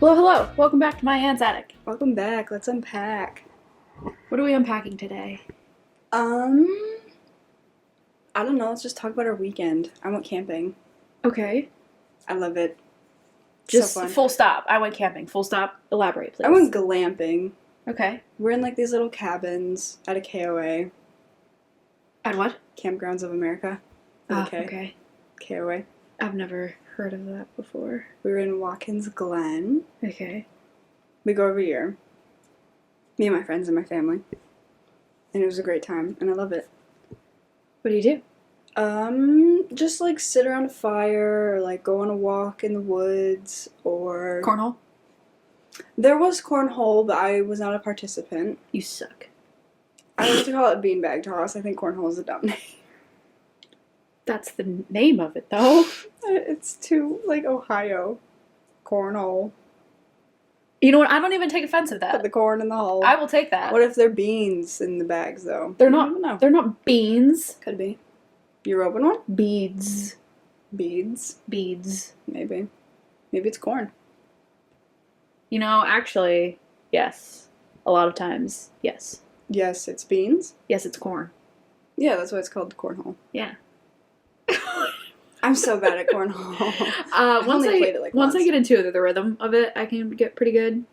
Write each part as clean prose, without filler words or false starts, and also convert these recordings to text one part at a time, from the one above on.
Hello, hello. Welcome back to my aunt's attic. Welcome back. Let's unpack. What are we unpacking today? I don't know. Let's just talk about our weekend. I went camping. Okay. I love it. Just so fun. full stop. I went camping. Full stop. Elaborate, please. I went glamping. Okay. We're in like these little cabins at a KOA. At what? Kampgrounds of America. Oh, okay. KOA. I've never heard of that before. We were in Watkins Glen. Okay. We go every year. Me and my friends and my family. And it was a great time, and I love it. What do you do? Just like sit around a fire or like go on a walk in the woods or... Cornhole? There was cornhole, but I was not a participant. You suck. I like to call it beanbag toss. I think cornhole is a dumb name. That's the name of it, though. It's too, like, Ohio. Cornhole. You know what? I don't even take offense at Put that. the corn in the hole. I will take that. What if they're beans in the bags, though? They're I not. don't know. They're not beans. Could be. You're open one? Beads. Beads. Beads. Maybe. Maybe it's corn. You know, actually, yes. A lot of times, yes. Yes, it's beans. Yes, it's corn. Yeah, that's why it's called cornhole. Yeah. I'm so bad at cornhole. Once only I played it, like, once I once. get into the rhythm of it, I can get pretty good.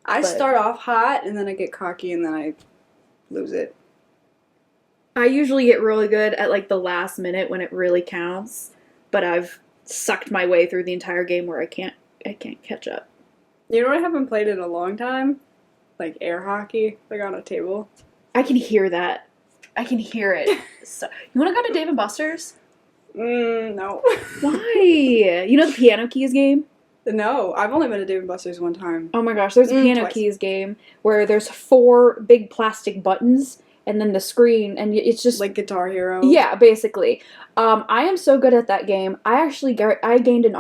I But- start off hot, and then I get cocky, and then I lose it. I usually get really good at like the last minute when it really counts, but I've sucked my way through the entire game where I can't catch up. You know what I haven't played in a long time? Like air hockey, like on a table. I can hear that. I can hear it. So, you want to go to Dave and Buster's? No. Why? You know the Piano Keys game? No, I've only been to Dave & Buster's one time. Oh my gosh, there's a Piano Twice. Keys game where there's 4 big plastic buttons and then the screen, and it's just Like Guitar Hero. yeah, basically. I am so good at that game. I actually I gained an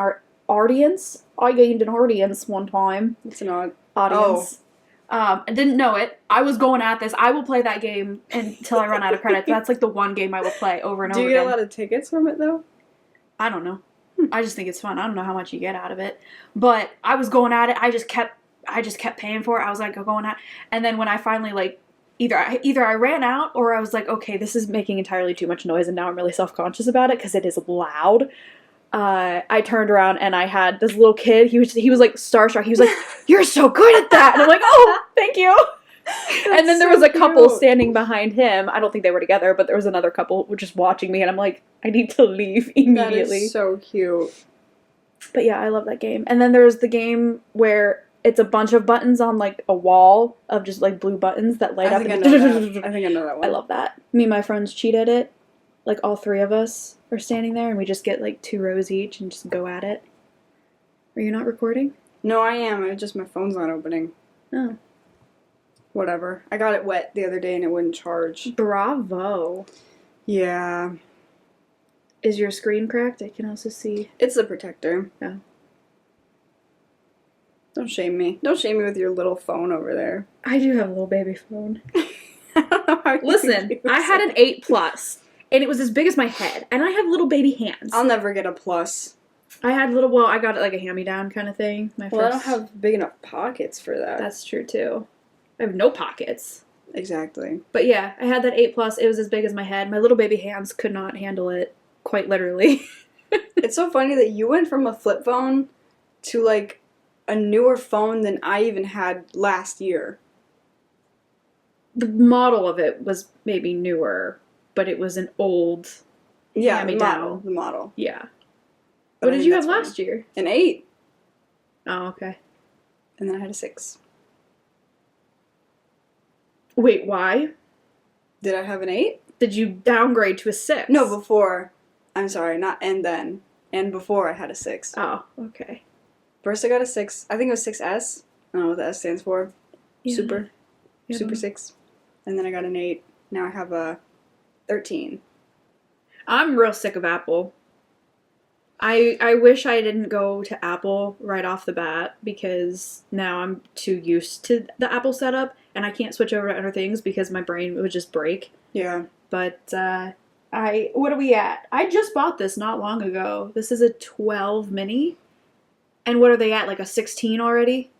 audience. I gained an audience one time. It's not. Audience. I didn't know it. I was going at this. I will play that game until I run out of credits. That's like the one game I will play over and Do over you get again. a lot of tickets from it though? I don't know. I just think it's fun. I don't know how much you get out of it. But I was going at it. I just kept paying for it. I was like going at, and then when I finally like either I ran out or I was like, okay, this is making entirely too much noise, and now I'm really self-conscious about it because it is loud. I turned around and I had this little kid. He was like starstruck. He was like, "You're so good at that!" And I'm like, "Oh, thank you." And then there was a couple standing behind him. I don't think they were together, but there was another couple just watching me, and I'm like, I need to leave immediately. That is so cute. But yeah, I love that game. And then there's the game where it's a bunch of buttons on like a wall of just like blue buttons that light I up. think I And know that. I think I know that one. I love that. Me and my friends cheat at it. Like all 3 of us are standing there, and we just get like 2 rows each and just go at it. Are you not recording? No, I am. It's just my phone's not opening. Oh. Whatever. I got it wet the other day and it wouldn't charge. Bravo. Yeah. Is your screen cracked? I can also see. It's the protector. Oh. Don't shame me. Don't shame me with your little phone over there. I do have a little baby phone. I don't know how you Listen, use I had it. an 8 Plus, and it was as big as my head, and I have little baby hands. I'll never get a plus. I had I got it like a hand-me-down kind of thing. My Well, I first. don't have big enough pockets for that. That's true too. I have no pockets. Exactly. But yeah, I had that 8 Plus. It was as big as my head. My little baby hands could not handle it, quite literally. It's so funny that you went from a flip phone to like a newer phone than I even had last year. The model of it was maybe newer, but it was an old Yeah, the hand-me-down. model. The model. Yeah. But What I did think you have that's last year? An 8. Oh, okay. And then I had a 6. Wait, why? Did I have an 8? Did you downgrade to a 6? No, before. I'm sorry, not and then. And before I had a 6. Oh, okay. First I got a 6. I think it was 6S. I don't know what the S stands for. Yeah. Super. Yeah. Super 6. And then I got an 8. Now I have a 13. I'm real sick of Apple. I wish I didn't go to Apple right off the bat because now I'm too used to the Apple setup and I can't switch over to other things because my brain would just break. Yeah. But what are we at? I just bought this not long ago. This is a 12 mini And what are they at? Like a 16 already?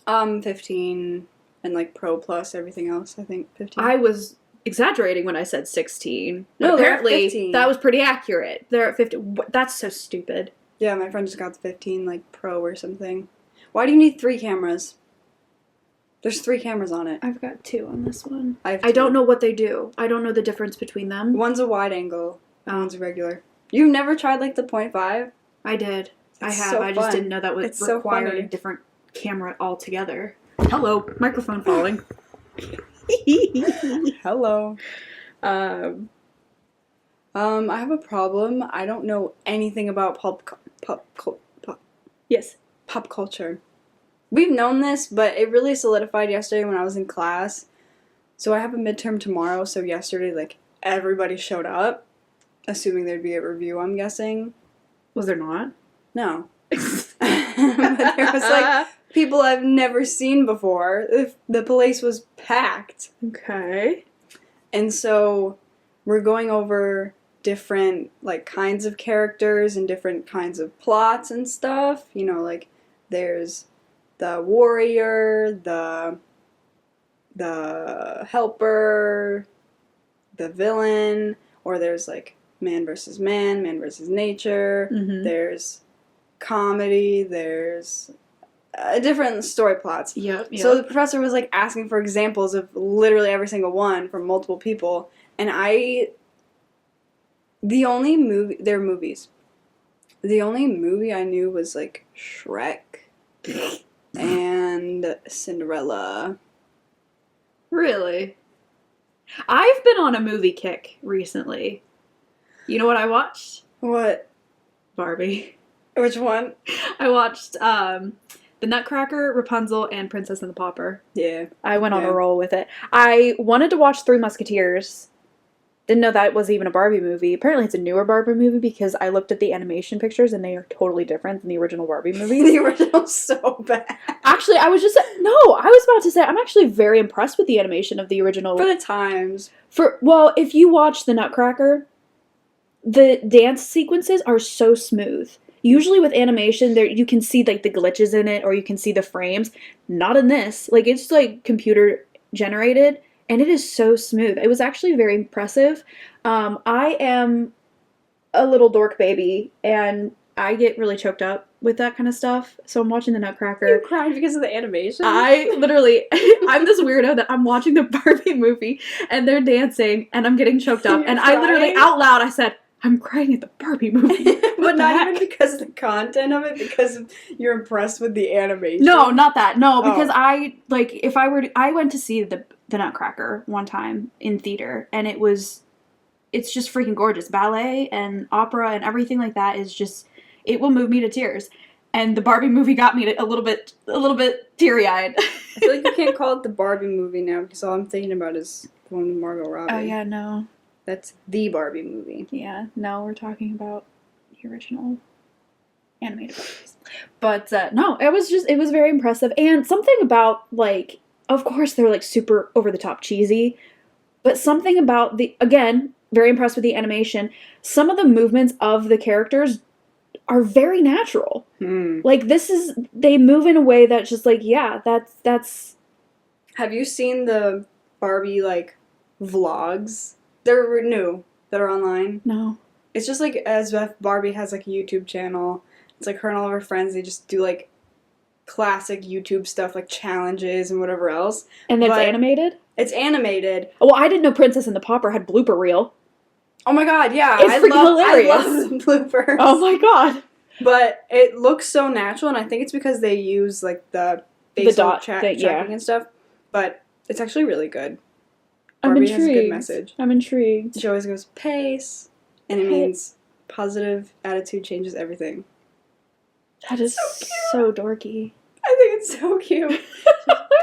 15 and like Pro Plus everything else. I think 15. I was exaggerating when I said 16. But No, they're at apparently 15. that was pretty accurate. They're at 50. That's so stupid. Yeah, my friend just got the 15 like Pro or something. Why do you need 3 cameras? There's 3 cameras on it. I've got 2 on this one. I have I don't 2. know what they do. I don't know the difference between them. One's a wide angle, and one's a regular. You've never tried like the 0.5? I did. I It's have. so I just fun. didn't know that was It's so required funny. a different camera altogether. Hello, microphone falling. Hello. I have a problem. I don't know anything about Yes. pop culture. We've known this, but it really solidified yesterday when I was in class. So I have a midterm tomorrow, so yesterday, like, everybody showed up, assuming there'd be a review, I'm guessing. Was there not? No. But there was, like, people I've never seen before. The place was packed. Okay. And so we're going over different, like, kinds of characters and different kinds of plots and stuff. You know, like, there's the warrior, the helper, the villain, or there's, like, man versus nature. Mm-hmm. There's comedy, there's different story plots. Yep. So the professor was like asking for examples of literally every single one from multiple people, and they're movies. The only movie I knew was like Shrek and Cinderella. Really? I've been on a movie kick recently. You know what I watched? What? Barbie. Which one? I watched The Nutcracker, Rapunzel, and Princess and the Pauper. Yeah. I went on Yeah. a roll with it. I wanted to watch Three Musketeers. Didn't know that was even a Barbie movie. Apparently it's a newer Barbie movie because I looked at the animation pictures and they are totally different than the original Barbie movie. The original's so bad. Actually, I was about to say, I'm actually very impressed with the animation of the original. For the times. Well, if you watch The Nutcracker, the dance sequences are so smooth. Usually with animation, there you can see like the glitches in it or you can see the frames. Not in this. Like it's like computer generated and it is so smooth. It was actually very impressive. I am a little dork baby and I get really choked up with that kind of stuff. So I'm watching The Nutcracker. You cried because of the animation? I literally, I'm this weirdo that I'm watching the Barbie movie and they're dancing and I'm getting choked up. You're And I literally crying? out loud, I said, I'm crying at the Barbie movie. But What the not heck? even because of the content of it, because of, you're impressed with the animation. No, not that. No, because Oh. I went to see the Nutcracker one time in theater and it's just freaking gorgeous. Ballet and opera and everything like that is just, it will move me to tears. And the Barbie movie got me a little bit teary-eyed. I feel like you can't call it the Barbie movie now because all I'm thinking about is the one with Margot Robbie. Oh yeah, no. That's the Barbie movie. Yeah, no, we're talking about the original animated Barbies. But no, it was very impressive. And something about, like, of course they're like super over the top cheesy, but something about again, very impressed with the animation. Some of the movements of the characters are very natural. Like they move in a way that's just like, yeah, that's. Have you seen the Barbie, like, vlogs? They're new, that are online. No. It's just like as if Barbie has like a YouTube channel. It's like her and all of her friends, they just do like classic YouTube stuff like challenges and whatever else. And it's But- animated? It's animated. Well, I didn't know Princess and the Pauper had blooper reel. Oh my god, yeah. It's freaking hilarious. I love the bloopers. Oh my god. But it looks so natural, and I think it's because they use like the facial dot thing, yeah. tracking and stuff. But it's actually really good. I'm Barbie intrigued. has a good message. I'm intrigued. She always goes, pace. And it means positive attitude changes everything. That is so dorky. I think it's so cute.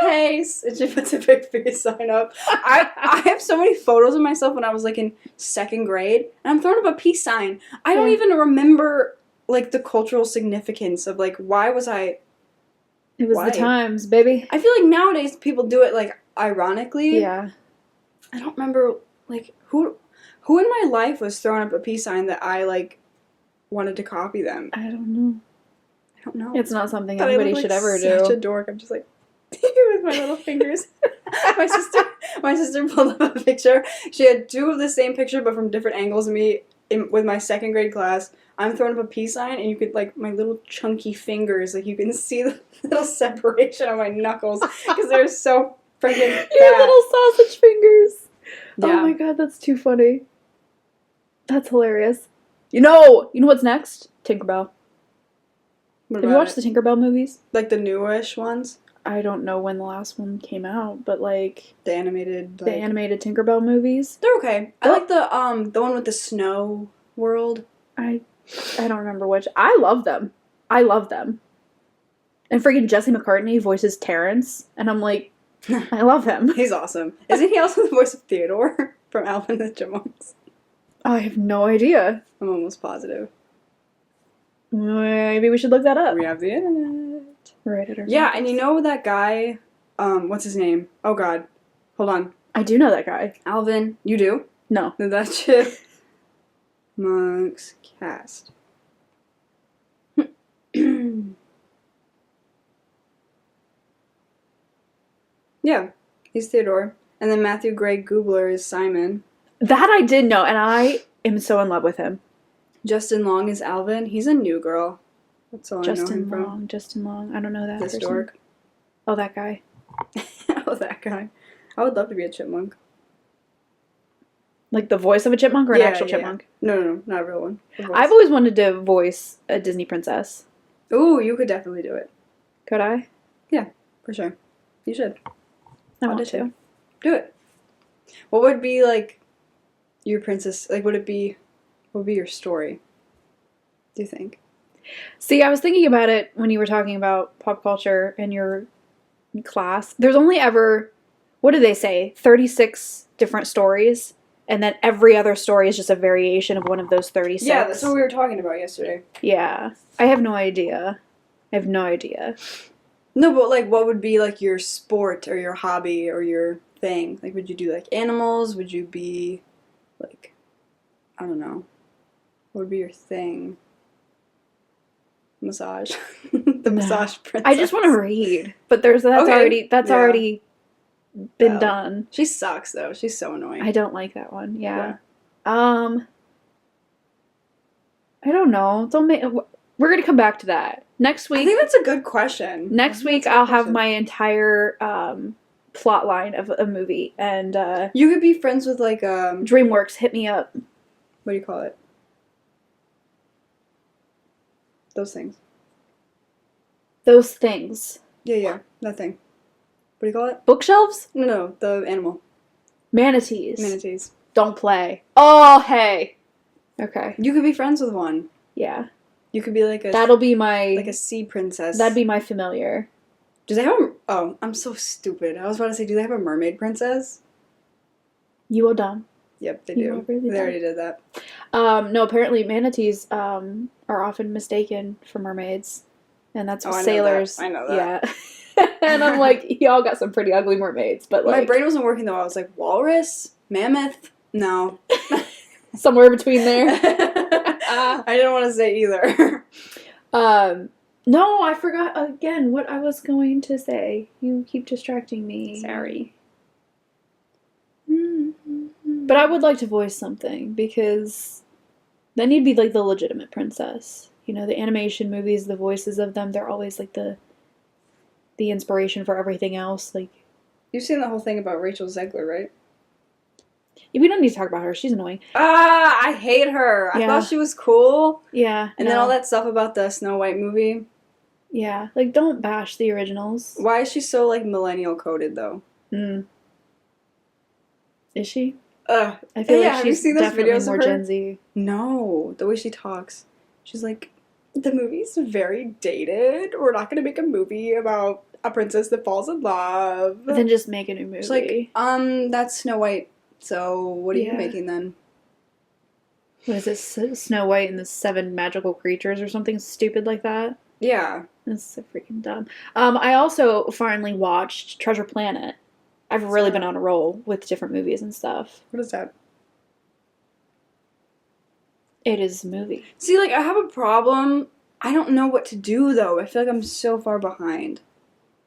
Pace. And she puts a big peace sign up. I have so many photos of myself when I was like in 2nd grade, and I'm throwing up a peace sign. I don't Yeah. even remember like the cultural significance of like why was I. It was Why? the times, baby. I feel like nowadays people do it like ironically. Yeah. I don't remember like who in my life was throwing up a peace sign that I like wanted to copy them. I don't know. I I don't know. It's not something But I anybody look should like ever such do. a dork. I'm just like with my little fingers. my sister pulled up a picture. She had two of the same picture but from different angles of me with my second grade class. I'm throwing up a peace sign, and you could like my little chunky fingers, like you can see the little separation of my knuckles because they're so freaking fat. Your little sausage fingers. Yeah. Oh my god, that's too funny. That's hilarious. You know what's next? Tinkerbell. What Have you about watched the Tinkerbell movies? like the newish ones? I don't know when the last one came out, but like The animated. the animated Tinkerbell movies. They're okay. I They're- like the one with the snow world. I don't remember which. I love them. I love them. And freaking Jesse McCartney voices Terrence, and I'm like, I love him. He's awesome. Isn't he also the voice of Theodore from Alvin and the Chipmunks? I have no idea. I'm almost positive. Maybe we should look that up. We have the internet. Right at our Yeah, fingertips. and you know that guy, what's his name? Oh god. Hold on. I do know that guy. Alvin. You do? No. That shit. Monks cast. Yeah, he's Theodore. And then Matthew Gray Goobler is Simon. That I did know, and I am so in love with him. Justin Long is Alvin. He's a new girl. That's all I know him from. Justin Long. I don't know that This person. dork. Oh, that guy. Oh, that guy. I would love to be a chipmunk. Like the voice of a chipmunk or an actual chipmunk? No, not a real one. A voice. I've always wanted to voice a Disney princess. Ooh, you could definitely do it. Could I? For sure. You should. I want Audition. to. Do it. What would be like your princess? Like, what would be your story? Do you think? See, I was thinking about it when you were talking about pop culture in your class. There's only ever, what do they say, 36 different stories, and then every other story is just a variation of one of those 36. Yeah, that's what we were talking about yesterday. Yeah. I have no idea. I have no idea. No, but like, what would be like your sport or your hobby or your thing? Like, would you do like animals? Would you be like, I don't know. What would be your thing? Massage. The No. massage princess. I just want to read, but that's Okay. already Yeah. already been Well. done. She sucks though. She's so annoying. I don't like that one. Yeah. I don't know. Don't make. We're gonna come back to that next I week. think that's a good question. Next I think week, that's a good I'll have question. my entire plot line of a movie, and You could be friends with like DreamWorks hit me up. what do you call it? Those things. Those things. Yeah, that thing. What do you call it? Bookshelves? No, the animal. Manatees. Manatees. Don't play. Oh, hey. Okay. You could be friends with one. Yeah. You could be like a That'll be my. like a sea princess. That'd be my familiar. Do they have a? Oh, I'm so stupid. I was about to say, do they have a mermaid princess? You are dumb. Yep, they You do. are really They dumb. already did that. No, apparently manatees are often mistaken for mermaids, and that's what Oh, I know sailors. that. I know that. Yeah, and I'm like, y'all got some pretty ugly mermaids, but My like brain wasn't working though. I was like, walrus, mammoth. No. somewhere between there. I didn't want to say either. No, I forgot again what I was going to say. You keep distracting me. Sorry. But I would like to voice something because then you'd be like the legitimate princess. You know, the animation movies, the voices of them, they're always like the inspiration for everything else. Like, You've seen the whole thing about Rachel Zegler, right? we don't need to talk about her. She's annoying. Ah, I hate her. I Yeah. thought she was cool. Yeah. And then all that stuff about the Snow White movie. Yeah. Like, don't bash the originals. Why is she so like millennial coded though? Is she? Ugh. I feel Yeah, like have you she's seen those definitely videos of more her? Gen Z. No, the way she talks. She's like, the movie's very dated. We're not gonna make a movie about a princess that falls in love. Then just make a new movie. She's like, that's Snow White. So what are you Yeah. making then? what is this? Snow White and the 7 magical creatures or something stupid like that? Yeah. That's so freaking dumb. I also finally watched Treasure Planet. I've really been on a roll with different movies and stuff. What is that? It is a movie. See, like, I have a problem. I don't know what to do though. I feel like I'm so far behind.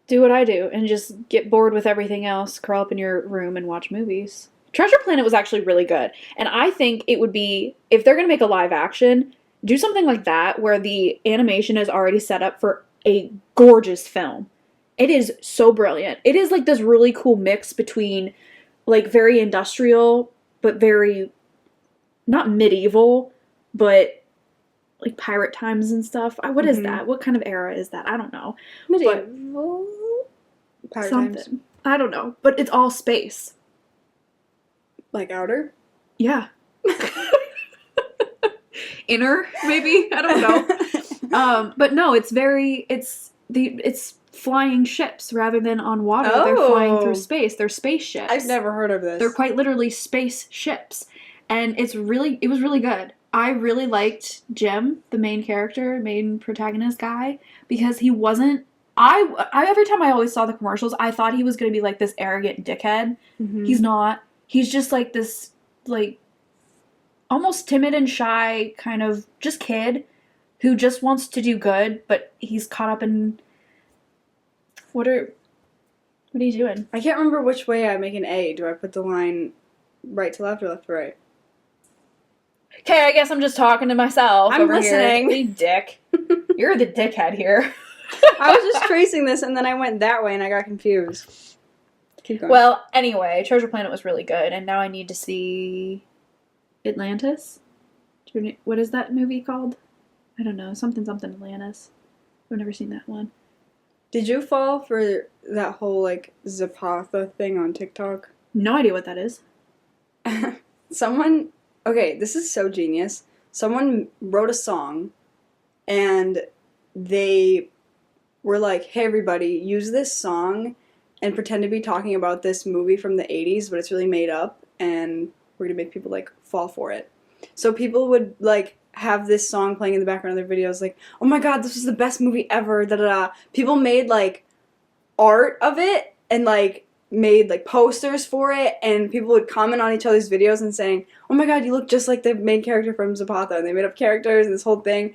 Do what I do and just get bored with everything else, curl up in your room and watch movies. Treasure Planet was actually really good. And I think it would be, if they're going to make a live action, do something like that where the animation is already set up for a gorgeous film. It is so brilliant. It is like this really cool mix between like very industrial, but very not medieval, but like pirate times and stuff. What is that? What kind of era is that? I don't know. Medieval pirate Something. times. I don't know. But it's all space. Like outer? Yeah. Inner, maybe? I don't know. But no, it's flying ships rather than on water. They're flying through space. They're spaceships. I've never heard of this. They're quite literally space ships. And it was really good. I really liked Jim, the main character, main protagonist guy, because he wasn't, every time I always saw the commercials, I thought he was going to be like this arrogant dickhead. He's not. He's just like this, like, almost timid and shy kind of just kid who just wants to do good, but he's caught up in, what are you doing? I can't remember which way I make an A. Do I put the line right to left or left to right? Okay, I guess I'm just talking to myself. I'm over listening. Here. You dick. You're the dickhead here. I was just tracing this and then I went that way and I got confused. Keep going. Well, anyway, Treasure Planet was really good, and now I need to see Atlantis. What is that movie called? I don't know. Something Atlantis. I've never seen that one. Did you fall for that whole, like, Zapata thing on TikTok? No idea what that is. Someone... Okay, this is so genius. Someone wrote a song, and they were like, hey, everybody, use this song and pretend to be talking about this movie from the 80s, but it's really made up, and we're gonna make people, like, fall for it. So people would, like, have this song playing in the background of their videos, like, oh my god, this was the best movie ever, da-da-da. People made, like, art of it, and, like, made, like, posters for it, and people would comment on each other's videos and saying, oh my god, you look just like the main character from Zapata, and they made up characters and this whole thing.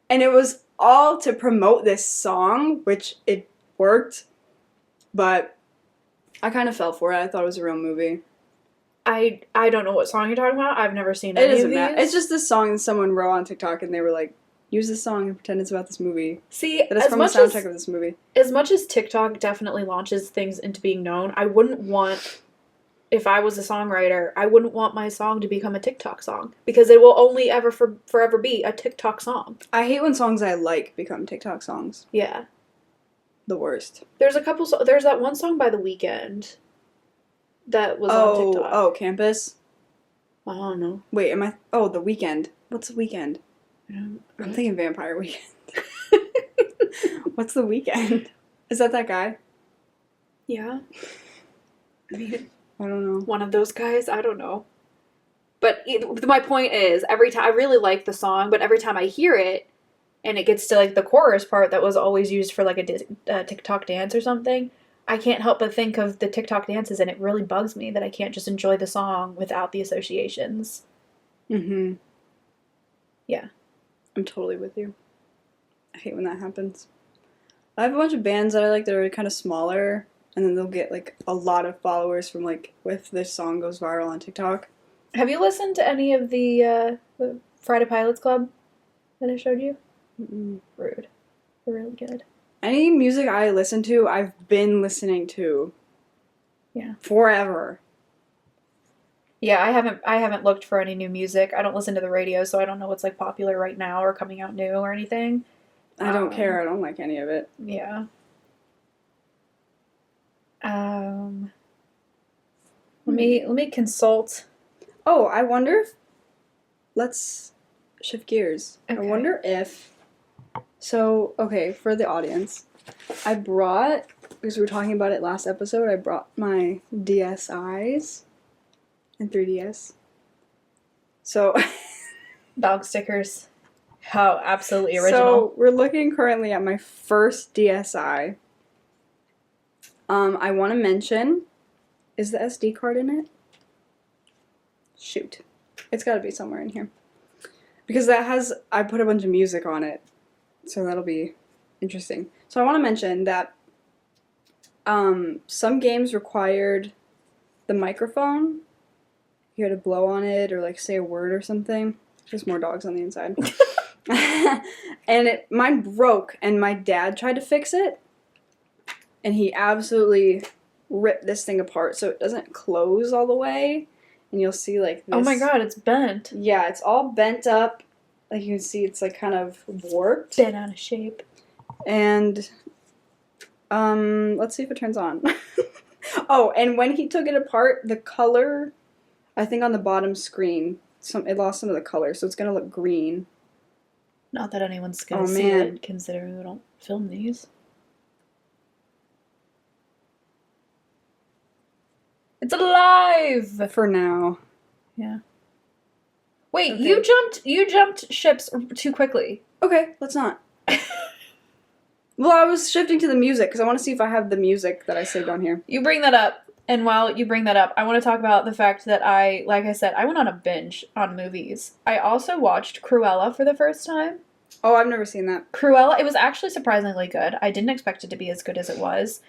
And it was all to promote this song, which it worked, but I kind of fell for it. I thought it was a real movie. I don't know what song you're talking about. I've never seen It any doesn't of these. matter. It's just this song that someone wrote on TikTok, and they were like, use this song and pretend it's about this movie. See, That it's from the soundtrack of this movie. As much as TikTok definitely launches things into being known, I wouldn't want, if I was a songwriter, I wouldn't want my song to become a TikTok song. Because it will only ever forever be a TikTok song. I hate when songs I like become TikTok songs. Yeah. The worst. There's that one song by The Weeknd that was on TikTok. Oh, Campus? I don't know. Wait, oh, The Weeknd. What's The Weeknd? I I'm thinking Vampire Weekend. What's The Weeknd? Is that guy? Yeah. I mean, I don't know. one of those guys. I don't know. But my point is, every time I really like the song, but every time I hear it, and it gets to like the chorus part that was always used for like a TikTok dance or something, I can't help but think of the TikTok dances, and it really bugs me that I can't just enjoy the song without the associations. Mm-hmm. Yeah. I'm totally with you. I hate when that happens. I have a bunch of bands that I like that are kind of smaller, and then they'll get like a lot of followers from like if this song goes viral on TikTok. Have you listened to any of the Friday Pilots Club that I showed you? Mm-mm. Rude. They're really good. Any music I listen to, I've been listening to. Yeah. Forever. Yeah, I haven't looked for any new music. I don't listen to the radio, so I don't know what's like popular right now or coming out new or anything. I don't care. I don't like any of it. Yeah. Let me consult. Oh, I wonder if... Let's shift gears. Okay. I wonder if... So, okay, for the audience, I brought... Because we were talking about it last episode, I brought my DSIs and 3DS. So... Dog stickers. How absolutely original. So, we're looking currently at my first DSi. I want to mention... Is the SD card in it? Shoot. It's got to be somewhere in here. Because that has... I put a bunch of music on it. So that'll be interesting. So I want to mention that some games required the microphone. You had to blow on it or like say a word or something. There's more dogs on the inside. And mine broke, and my dad tried to fix it, and he absolutely ripped this thing apart so it doesn't close all the way. And you'll see like this. Oh my god, it's bent. Yeah, it's all bent up. Like you can see, it's like kind of warped. Bent out of shape. And let's see if it turns on. Oh, and when he took it apart, the color, I think on the bottom screen, it lost some of the color, so it's gonna look green. Not that anyone's gonna Oh, see man. it, considering we don't film these. It's alive! For now. Yeah. Wait, Okay. you jumped ships too quickly. Okay, let's not. Well, I was shifting to the music because I want to see if I have the music that I saved on here. You bring that up, and while you bring that up, I want to talk about the fact that like I said, I went on a binge on movies. I also watched Cruella for the first time. Oh, I've never seen that. Cruella, it was actually surprisingly good. I didn't expect it to be as good as it was.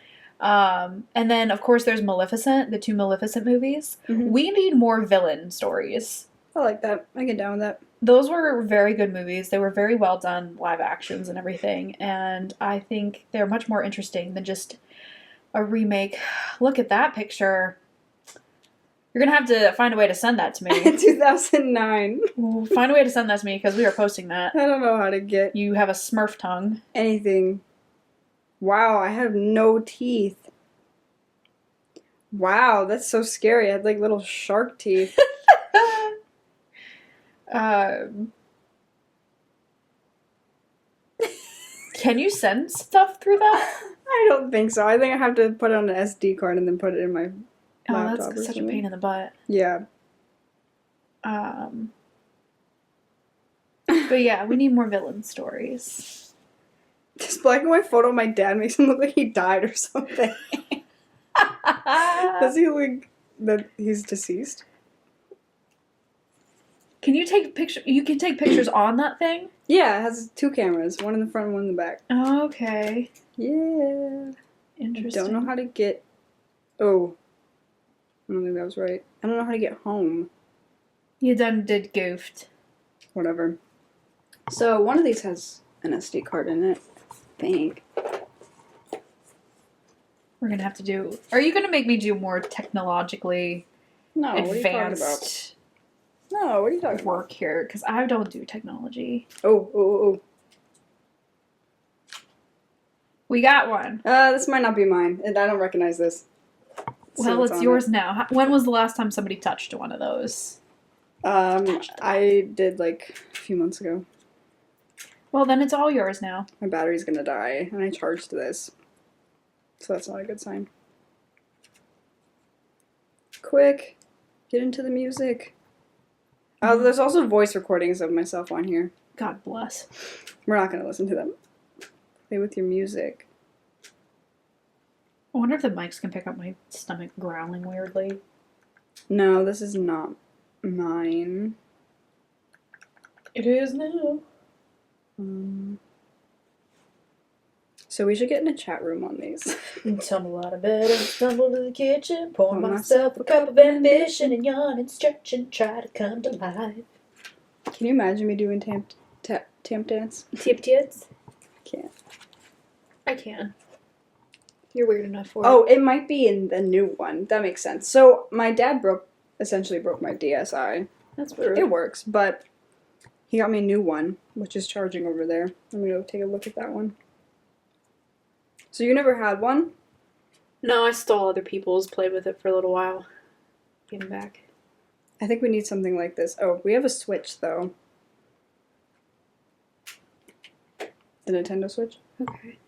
And then, of course, there's Maleficent, the 2 Maleficent movies. Mhm. We need more villain stories. I like that. I get down with that. Those were very good movies. They were very well done, live actions and everything. And I think they're much more interesting than just a remake. Look at that picture. You're going to have to find a way to send that to me. 2009. Find a way to send that to me because we are posting that. I don't know how to get You have a Smurf tongue. anything. Wow, I have no teeth. Wow, that's so scary. I had like little shark teeth. Can you send stuff through that? I don't think so. I think I have to put it on an SD card and then put it in my Oh, laptop that's or such a something. pain in the butt. Yeah. But yeah, we need more villain stories. This black and white photo of my dad makes him look like he died or something. Does he look that he's deceased? Can you take picture? You can take pictures on that thing. Yeah, it has 2 cameras, one in the front and one in the back. Okay, Yeah. I interesting. don't know how to get. Oh. I don't think that was right. I don't know how to get home. You done did goofed. Whatever. So one of these has an SD card in it. I think. We're gonna have to do. Are you gonna make me do more technologically No, what are you talking about? advanced No, what are you talking about? work here? Because I don't do technology. Oh. We got one. This might not be mine. I don't recognize this. Let's see Well, what's it's on yours now. When was the last time somebody touched one of those? it. I did like a few months ago. Well, then it's all yours now. My battery's gonna die, and I charged this. So that's not a good sign. Quick, get into the music. Oh, there's also voice recordings of myself on here. God bless. We're not gonna listen to them. Play with your music. I wonder if the mics can pick up my stomach growling weirdly. No, this is not mine. It is now. So we should get in a chat room on these. Tumble out of bed and stumble to the kitchen, pour Pour myself a cup of ambition and yawn and stretch and try to come to life. Can you imagine me doing tamp dance? Tip tits? Can't. I can. You're weird enough for Oh, it might be in the new one. That makes sense. So my dad essentially broke my DSi. it. That's rude. It works, but he got me a new one, which is charging over there. Let me go take a look at that one. So you never had one? No, I stole other people's, played with it for a little while. Gave them back. I think we need something like this. Oh, we have a Switch, though. The Nintendo Switch? Okay.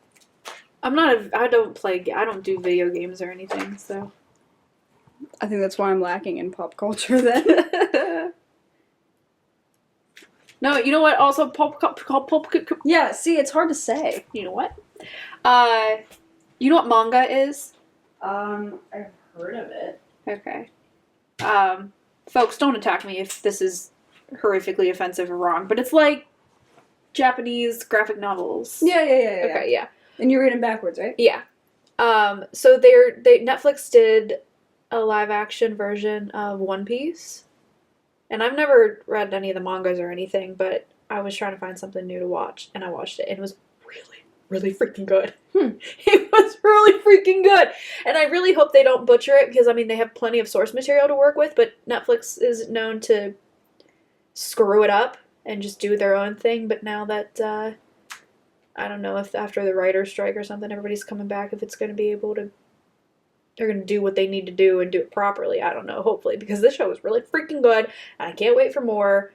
I don't do video games or anything, so. I think that's why I'm lacking in pop culture, then. No, you know what? Also, Yeah, see, it's hard to say. you know what? You know what manga is? I've heard of it. Okay. Folks, don't attack me if this is horrifically offensive or wrong, but it's like Japanese graphic novels. Yeah. Okay, yeah. And you read them backwards, right? Yeah. So Netflix did a live action version of One Piece. And I've never read any of the mangas or anything, but I was trying to find something new to watch, and I watched it, and it was really, really freaking good. It was really freaking good. And I really hope they don't butcher it, because, I mean, they have plenty of source material to work with, but Netflix is known to screw it up and just do their own thing. But now that, I don't know if after the writer's strike or something, everybody's coming back, if it's going to be able to, they're going to do what they need to do and do it properly. I don't know, hopefully, because this show is really freaking good, and I can't wait for more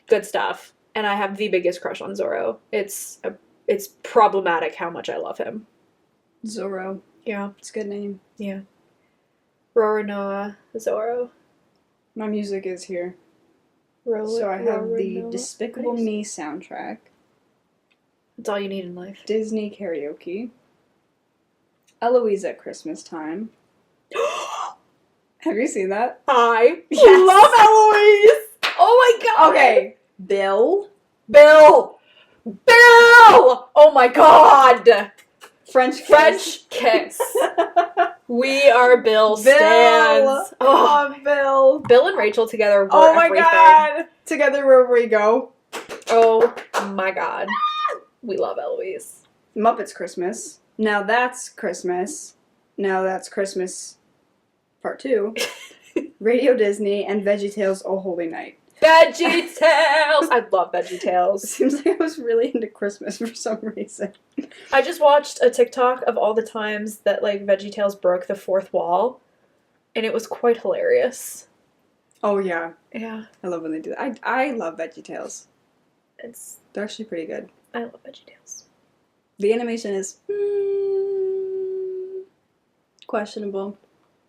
good stuff. And I have the biggest crush on Zoro. It's problematic how much I love him. Zoro. Yeah. It's a good name. Yeah. Roronoa Zoro. My music is here. So I have the Despicable Me soundtrack. That's all you need in life. Disney karaoke. Eloise at Christmas time. Have you seen that? I Yes. love Eloise! Oh my god! Okay. Bill. Bill! Oh my god! French kiss. We are Bill stands. Oh, Bill. Bill and Rachel together were Oh my everything. god. Together wherever we go. Oh my god. We love Eloise. Muppets Christmas. Now that's Christmas. Now that's Christmas Part 2. Radio Disney and VeggieTales Oh Holy Night. VeggieTales! I love VeggieTales. Seems like I was really into Christmas for some reason. I just watched a TikTok of all the times that, like, VeggieTales broke the fourth wall, and it was quite hilarious. Oh, yeah. Yeah. I love when they do that. I love VeggieTales. They're actually pretty good. I love VeggieTales. The animation is questionable.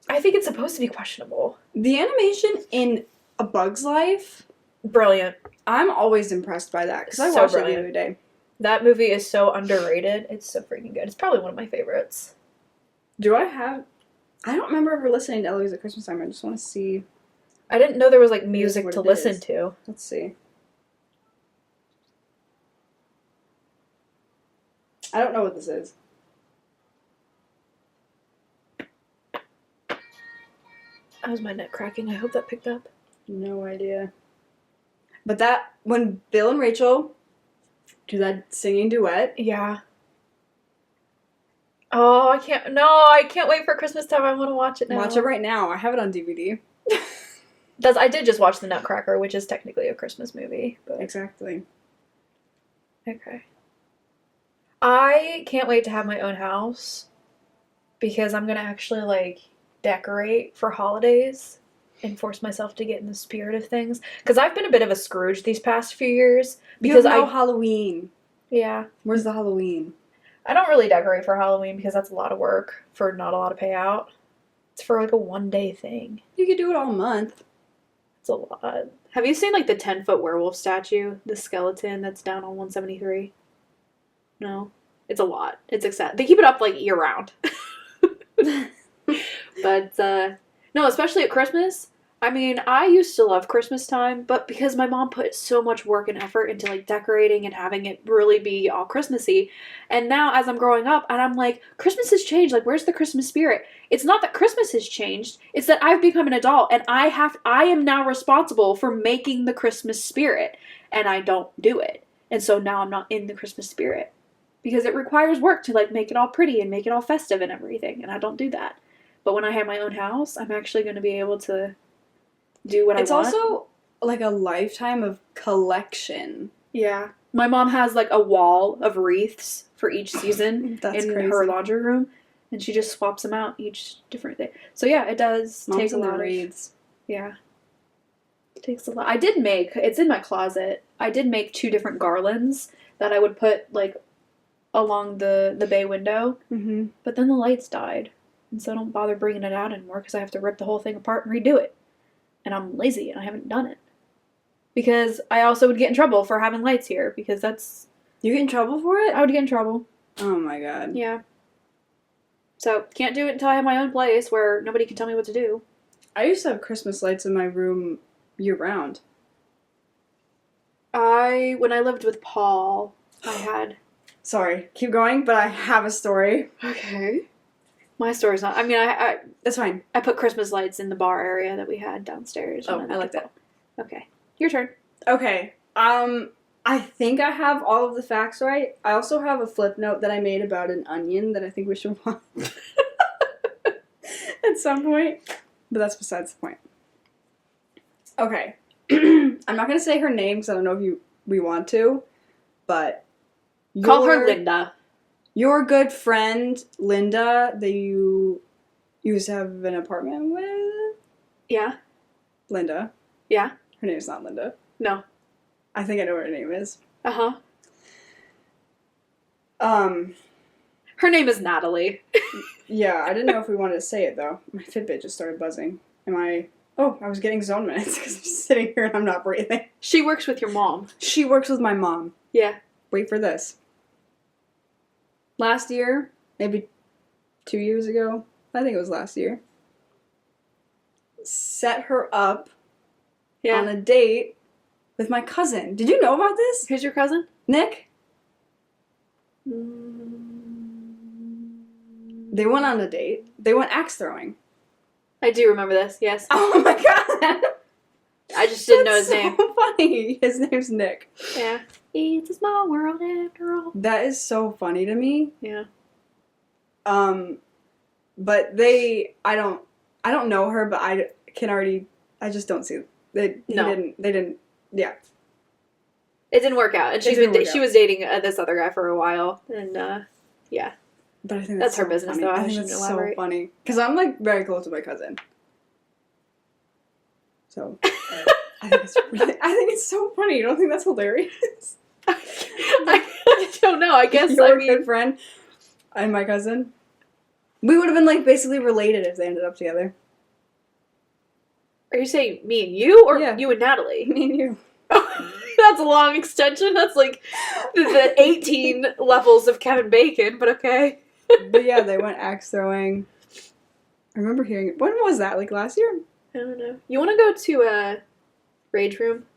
I think it's supposed to be questionable. The animation in A Bug's Life, Brilliant. I'm always impressed by that because I So watched it brilliant. the other day. That movie is so underrated. It's so freaking good. It's probably one of my favorites. I don't remember ever listening to Eloise at Christmas time. I just want to see. I didn't know there was, like, music what to it listen is. to. Let's see. I don't know what this is. That was my neck cracking. I hope that picked up. No idea. But that, when Bill and Rachel do that singing duet. Yeah. Oh, I can't wait for Christmas time. I want to watch it now. Watch it right now. I have it on DVD. I did just watch The Nutcracker, which is technically a Christmas movie. But Exactly. okay. I can't wait to have my own house because I'm going to actually, like, decorate for holidays and force myself to get in the spirit of things. Because I've been a bit of a Scrooge these past few years. Because You have no Halloween. Yeah. Where's the Halloween? I don't really decorate for Halloween because that's a lot of work for not a lot of payout. It's for, like, a one-day thing. You could do it all month. It's a lot. Have you seen, like, the 10-foot werewolf statue? The skeleton that's down on 173? No? It's a lot. It's exciting. They keep it up, like, year-round. But, no, especially at Christmas. I mean, I used to love Christmas time, but because my mom put so much work and effort into, like, decorating and having it really be all Christmassy, and now as I'm growing up, and I'm like, Christmas has changed, like, where's the Christmas spirit? It's not that Christmas has changed, it's that I've become an adult, and I am now responsible for making the Christmas spirit, and I don't do it. And so now I'm not in the Christmas spirit. Because it requires work to, like, make it all pretty and make it all festive and everything, and I don't do that. But when I have my own house, I'm actually going to be able to do what I want. It's also like a lifetime of collection. Yeah. My mom has, like, a wall of wreaths for each season That's in crazy. her laundry room, and she just swaps them out each different day. So yeah, it does Moms take a and their lot of... reads. Yeah. It takes a lot. It's in my closet, I did make 2 different garlands that I would put, like, along the bay window, Mm-hmm. but then the lights died, and so I don't bother bringing it out anymore because I have to rip the whole thing apart and redo it. And I'm lazy and I haven't done it. Because I also would get in trouble for having lights here, because You get in trouble for it? I would get in trouble. Oh my god. Yeah. So, can't do it until I have my own place where nobody can tell me what to do. I used to have Christmas lights in my room year round. When I lived with Paul, I had... Sorry, keep going, but I have a story. Okay. My story's not... I mean, I That's fine. put Christmas lights in the bar area that we had downstairs. Oh, when I like that. Okay. Your turn. Okay. I think I have all of the facts right. I also have a flip note that I made about an onion that I think we should watch at some point. But that's besides the point. Okay. I'm not going to say her name because I don't know if we want to, but... Call her Linda. Your good friend, Linda, that you used to have an apartment with? Yeah. Linda. Yeah. Her name's not Linda. No. I think I know what her name is. Uh-huh. Um... Her name is Natalie. Yeah, I didn't know if we wanted to say it, though. My Fitbit just started buzzing. Oh, I was getting zone minutes because I'm just sitting here and I'm not breathing. She works with your mom. She works with my mom. Yeah. Wait for this. Last year, maybe 2 years ago, I think it was last year, set her up on a date with my cousin. Did you know about this? Who's your cousin? Nick? They went on a date. They went axe throwing. I do remember this, yes. Oh my god! I just didn't know his name. That's so funny. His name's Nick. Yeah. It's a small world after all. That is so funny to me. Yeah. But I don't know her, but I just don't see they didn't, yeah. It didn't work out, and she was dating this other guy for a while, and yeah. But I think that's her so business, funny. though. I think that's so funny because I'm like very close to my cousin, so I think it's so funny. You don't think that's hilarious? I don't know. I guess your good friend and my cousin, we would have been like basically related if they ended up together. Are you saying me and you, or you and Natalie? Me and you. That's a long extension. That's like the 18 levels of Kevin Bacon, but okay. But yeah, they went axe throwing. I remember hearing it. When was that? Like last year? I don't know. You want to go to a rage room?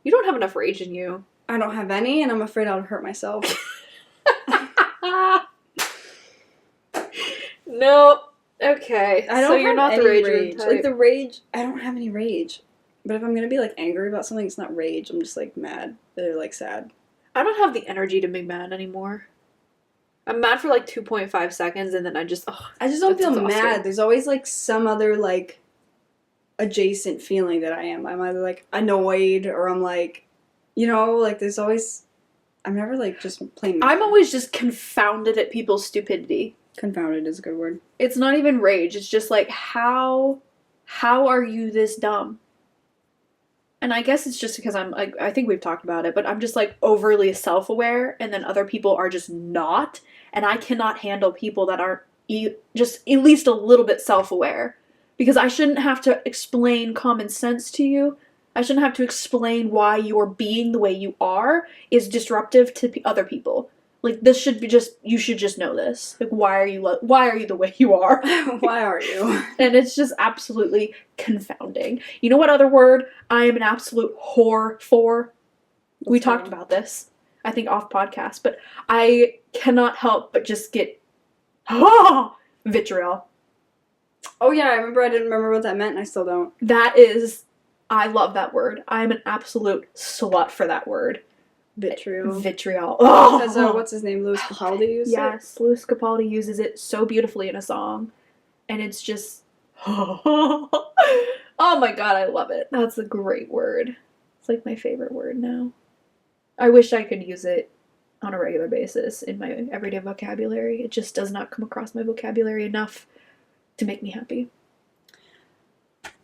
You don't have enough rage in you. I don't have any, and I'm afraid I'll hurt myself. Nope. Okay. So you're not the rage room type. Like the rage, I don't have any rage. But if I'm gonna be like angry about something, it's not rage. I'm just like mad. They're like sad. I don't have the energy to be mad anymore. I'm mad for like 2.5 seconds, and then I just don't feel mad. There's always like some other like adjacent feeling that I am. I'm either like annoyed or I'm like, like there's always. I'm never like just plain mad. I'm always just confounded at people's stupidity. Confounded is a good word. It's not even rage. It's just like how are you this dumb? And I guess it's just because I'm like, I think we've talked about it, but I'm just like overly self-aware, and then other people are just not, and I cannot handle people that aren't just at least a little bit self-aware, because I shouldn't have to explain common sense to you. I shouldn't have to explain why your being the way you are is disruptive to other people. Like, this should be you should just know this. Like, why are you the way you are? Why are you? And it's just absolutely confounding. You know what other word I am an absolute whore for? We talked about this, I think, off podcast, but I cannot help but just get vitriol. Oh yeah, I didn't remember what that meant, and I still don't. I love that word. I am an absolute slut for that word. Vitriol. Oh! Because, what's his name? Louis Capaldi uses it? Yes, Louis Capaldi uses it so beautifully in a song. And it's just... oh my god, I love it. That's a great word. It's like my favorite word now. I wish I could use it on a regular basis in my everyday vocabulary. It just does not come across my vocabulary enough to make me happy.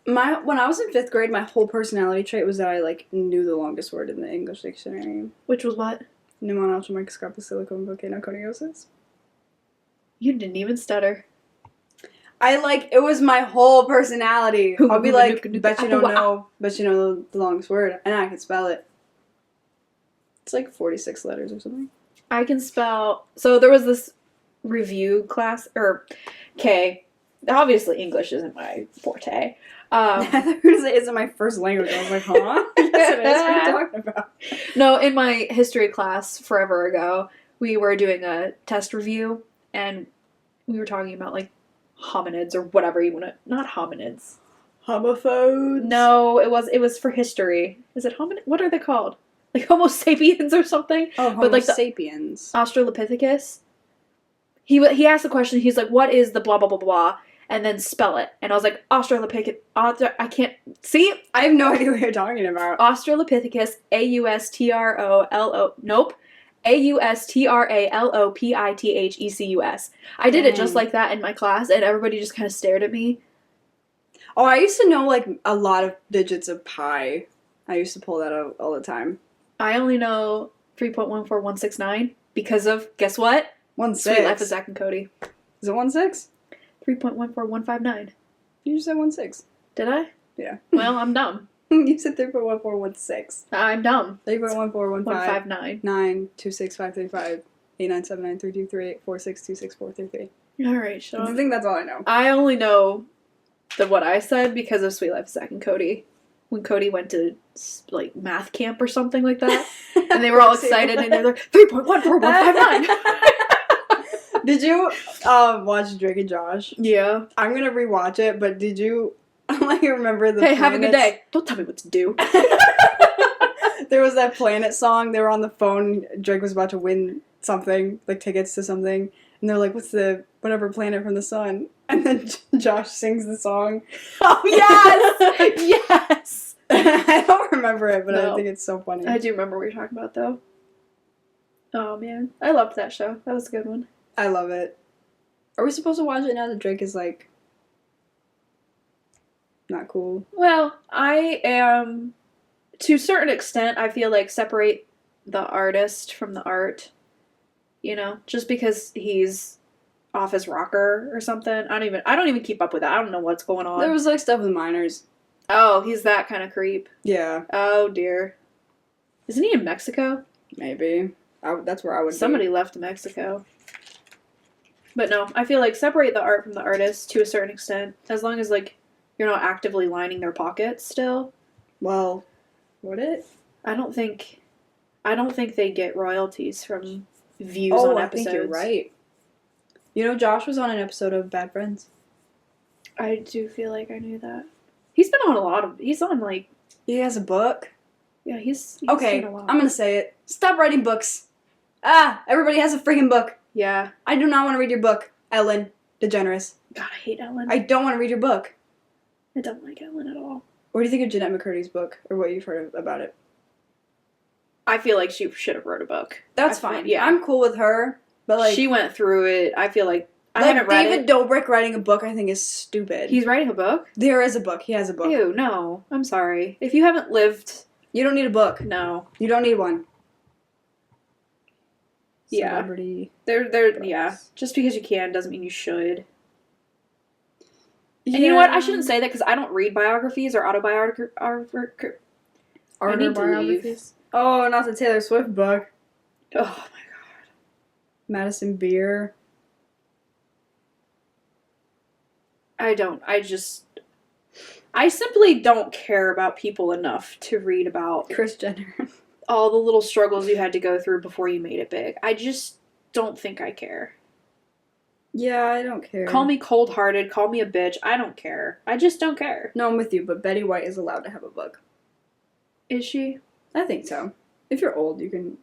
When I was in 5th grade, my whole personality trait was that I, like, knew the longest word in the English dictionary. Which was what? Pneumon ultramicroscopic silicone volcanoconiosis. You didn't even stutter. It was my whole personality. I'll be like, bet you don't know the longest word, and I can spell it. It's like 46 letters or something. I can spell... So there was this review class, Obviously, English isn't my forte. I thought you were going to say, isn't my first language. I was like, huh? Yes, it is. What are you talking about? No, in my history class forever ago, we were doing a test review, and we were talking about, like, hominids or whatever you want to... Not hominids. Homophobes? No, it was for history. Is it hominid? What are they called? Like Homo sapiens or something? Oh, Homo But, like, the- sapiens. Australopithecus. He asked the question, he's like, what is the blah, blah, blah, blah, and then spell it. And I was like, Australopithecus, I can't, see? I have no idea what you're talking about. Australopithecus, A-U-S-T-R-O-L-O, nope, A-U-S-T-R-A-L-O-P-I-T-H-E-C-U-S. I did it just Dang. like that in my class, and everybody just kind of stared at me. Oh, I used to know, like, a lot of digits of pi. I used to pull that out all the time. I only know 3.14169 because of, guess what? 1 6. Sweet Life of Zack and Cody. Is it 1 6? 3.14159. You just said 1 6. Did I? Yeah. Well, I'm dumb. You said 3.1416. I'm dumb. 3.1415. 159. 9 2 6 5 3 5 8 9 7 9 3 2 3 8 4 6 2 6 4 3 3. Alright, I Sean. think that's all I know. I only know what I said because of Sweet Life of Zack and Cody. When Cody went to, like, math camp or something like that. And they were all excited and they're like, 3.14159. Did you watch Drake and Josh? Yeah. I'm gonna rewatch it, but did you like remember the Hey, have a good planets? day. Don't tell me what to do. There was that Planet song. They were on the phone. Drake was about to win something, like tickets to something, and they're like, "What's the whatever planet from the sun?" And then Josh sings the song. Oh, yes! Yes! I don't remember it, but No. I think it's so funny. I do remember what you're talking about, though. Oh, man. I loved that show. That was a good one. I love it. Are we supposed to watch it now that Drake is like not cool? Well, I am, to a certain extent, I feel like separate the artist from the art. You know, just because he's off his rocker or something. I don't even keep up with that. I don't know what's going on. There was like stuff with minors. Oh, he's that kind of creep. Yeah, Oh dear. Isn't he in Mexico? maybe. That's where I would. Somebody left Mexico. But no, I feel like separate the art from the artist to a certain extent. As long as, like, you're not actively lining their pockets still. Well, would it? I don't think they get royalties from views Oh, on I episodes. think you're right. You know, Josh was on an episode of Bad Friends. I do feel like I knew that. He's been on a lot of. He's on, like, He has a book. yeah. He's Okay, seen a lot. I'm gonna say it. Stop writing books. Ah, everybody has a freaking book. Yeah. I do not want to read your book, Ellen DeGeneres. God, I hate Ellen. I don't want to read your book. I don't like Ellen at all. What do you think of Jeanette McCurdy's book, or what you've heard about it? I feel like she should have wrote a book. That's I feel- fine. yeah. I'm cool with her, but like she went through it. I feel like I like haven't read David it. Dobrik writing a book, I think is stupid. He's writing a book? There is a book. He has a book. Ew, no. I'm sorry. If you haven't lived, You don't need a book. no. You don't need one. Yeah. Celebrity. They're yeah. Just because you can doesn't mean you should. And you know what? I shouldn't say that because I don't read biographies or autobiographies. I need to leave. Oh, not the Taylor Swift book. Oh my god. Madison Beer. I simply don't care about people enough to read about Kris Jenner. all the little struggles you had to go through before you made it big. I just don't think I care. Yeah, I don't care. Call me cold-hearted, call me a bitch. I don't care. I just don't care. No, I'm with you, but Betty White is allowed to have a book. Is she? I think so. If you're old, you can.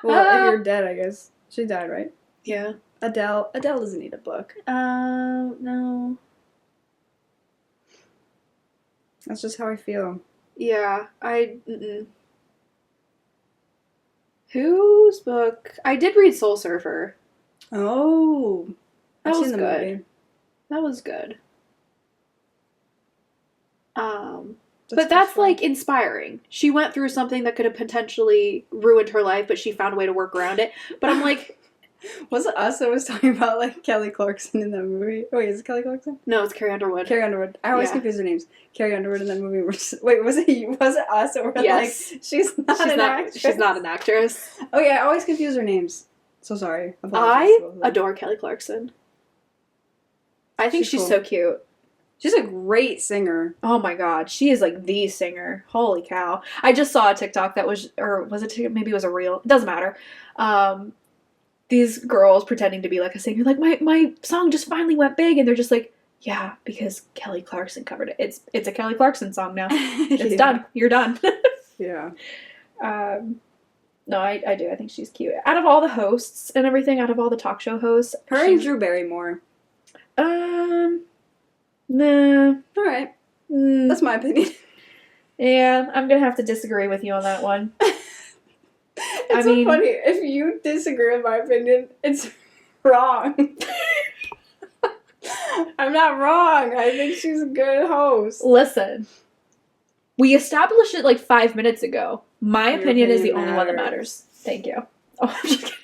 Well, if you're dead, I guess. She died, right? Yeah. Adele doesn't need a book. No. That's just how I feel. Yeah, Whose book? I did read Soul Surfer. Oh, That I've was seen the good. movie. That was good. That's But that's, fun. like, inspiring. She went through something that could have potentially ruined her life, but she found a way to work around it. But I'm like, Was it us that was talking about like Kelly Clarkson in that movie? Wait, is it Kelly Clarkson? no, it's Carrie Underwood. Carrie Underwood. I always Yeah. confuse her names. Carrie Underwood in that movie. Wait, was it us that were Yes. like, she's not She's an not. actress? She's not an actress. Oh yeah, I always confuse her names. So sorry. Apologies I to both of them. adore Kelly Clarkson. I think She's she's cool. so cute. She's a great singer. Oh my god, she is like the singer. Holy cow. I just saw a TikTok that was, or was it, maybe it was a reel. It doesn't matter. These girls pretending to be like a singer, like, my song just finally went big, and they're just like, yeah, because Kelly Clarkson covered it. It's a Kelly Clarkson song now. It's done. You're done. Yeah. No, I do. I think she's cute. Out of all the hosts and everything, out of all the talk show hosts, Her and she's- Drew Barrymore. Nah. All right. Mm, That's my opinion. yeah, I'm gonna have to disagree with you on that one. It's so funny. If you disagree with my opinion, it's wrong. I'm not wrong. I think she's a good host. Listen, we established it like 5 minutes ago. My Your opinion is the opinion only one that matters. matters. Thank you. Oh, I'm just kidding.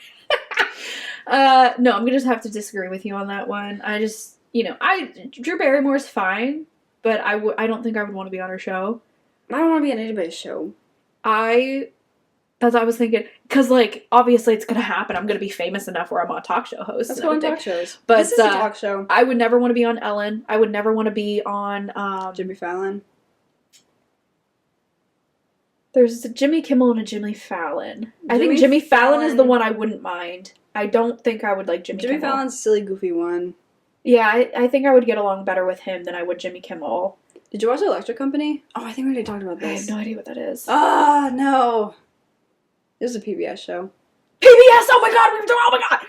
No, I'm gonna just have to disagree with you on that one. I just, Drew Barrymore's fine, but I don't think I would want to be on her show. I don't want to be on anybody's show. That's what I was thinking. Because, like, obviously it's going to happen. I'm going to be famous enough where I'm on talk show host. Let's and go on everything. talk shows. But, this is a talk show. I would never want to be on Ellen. I would never want to be on... Jimmy Fallon. There's a Jimmy Kimmel and a Jimmy Fallon. I think Jimmy Jimmy Fallon is the Fallon- one I wouldn't mind. I don't think I would like Jimmy Jimmy Kimmel. Fallon's a silly, goofy one. Yeah, I think I would get along better with him than I would Jimmy Kimmel. Did you watch Electric Company? Oh, I think we already talked about I have this. no idea what that is. Ah, no. It was a PBS show. PBS! Oh my god! Oh my god!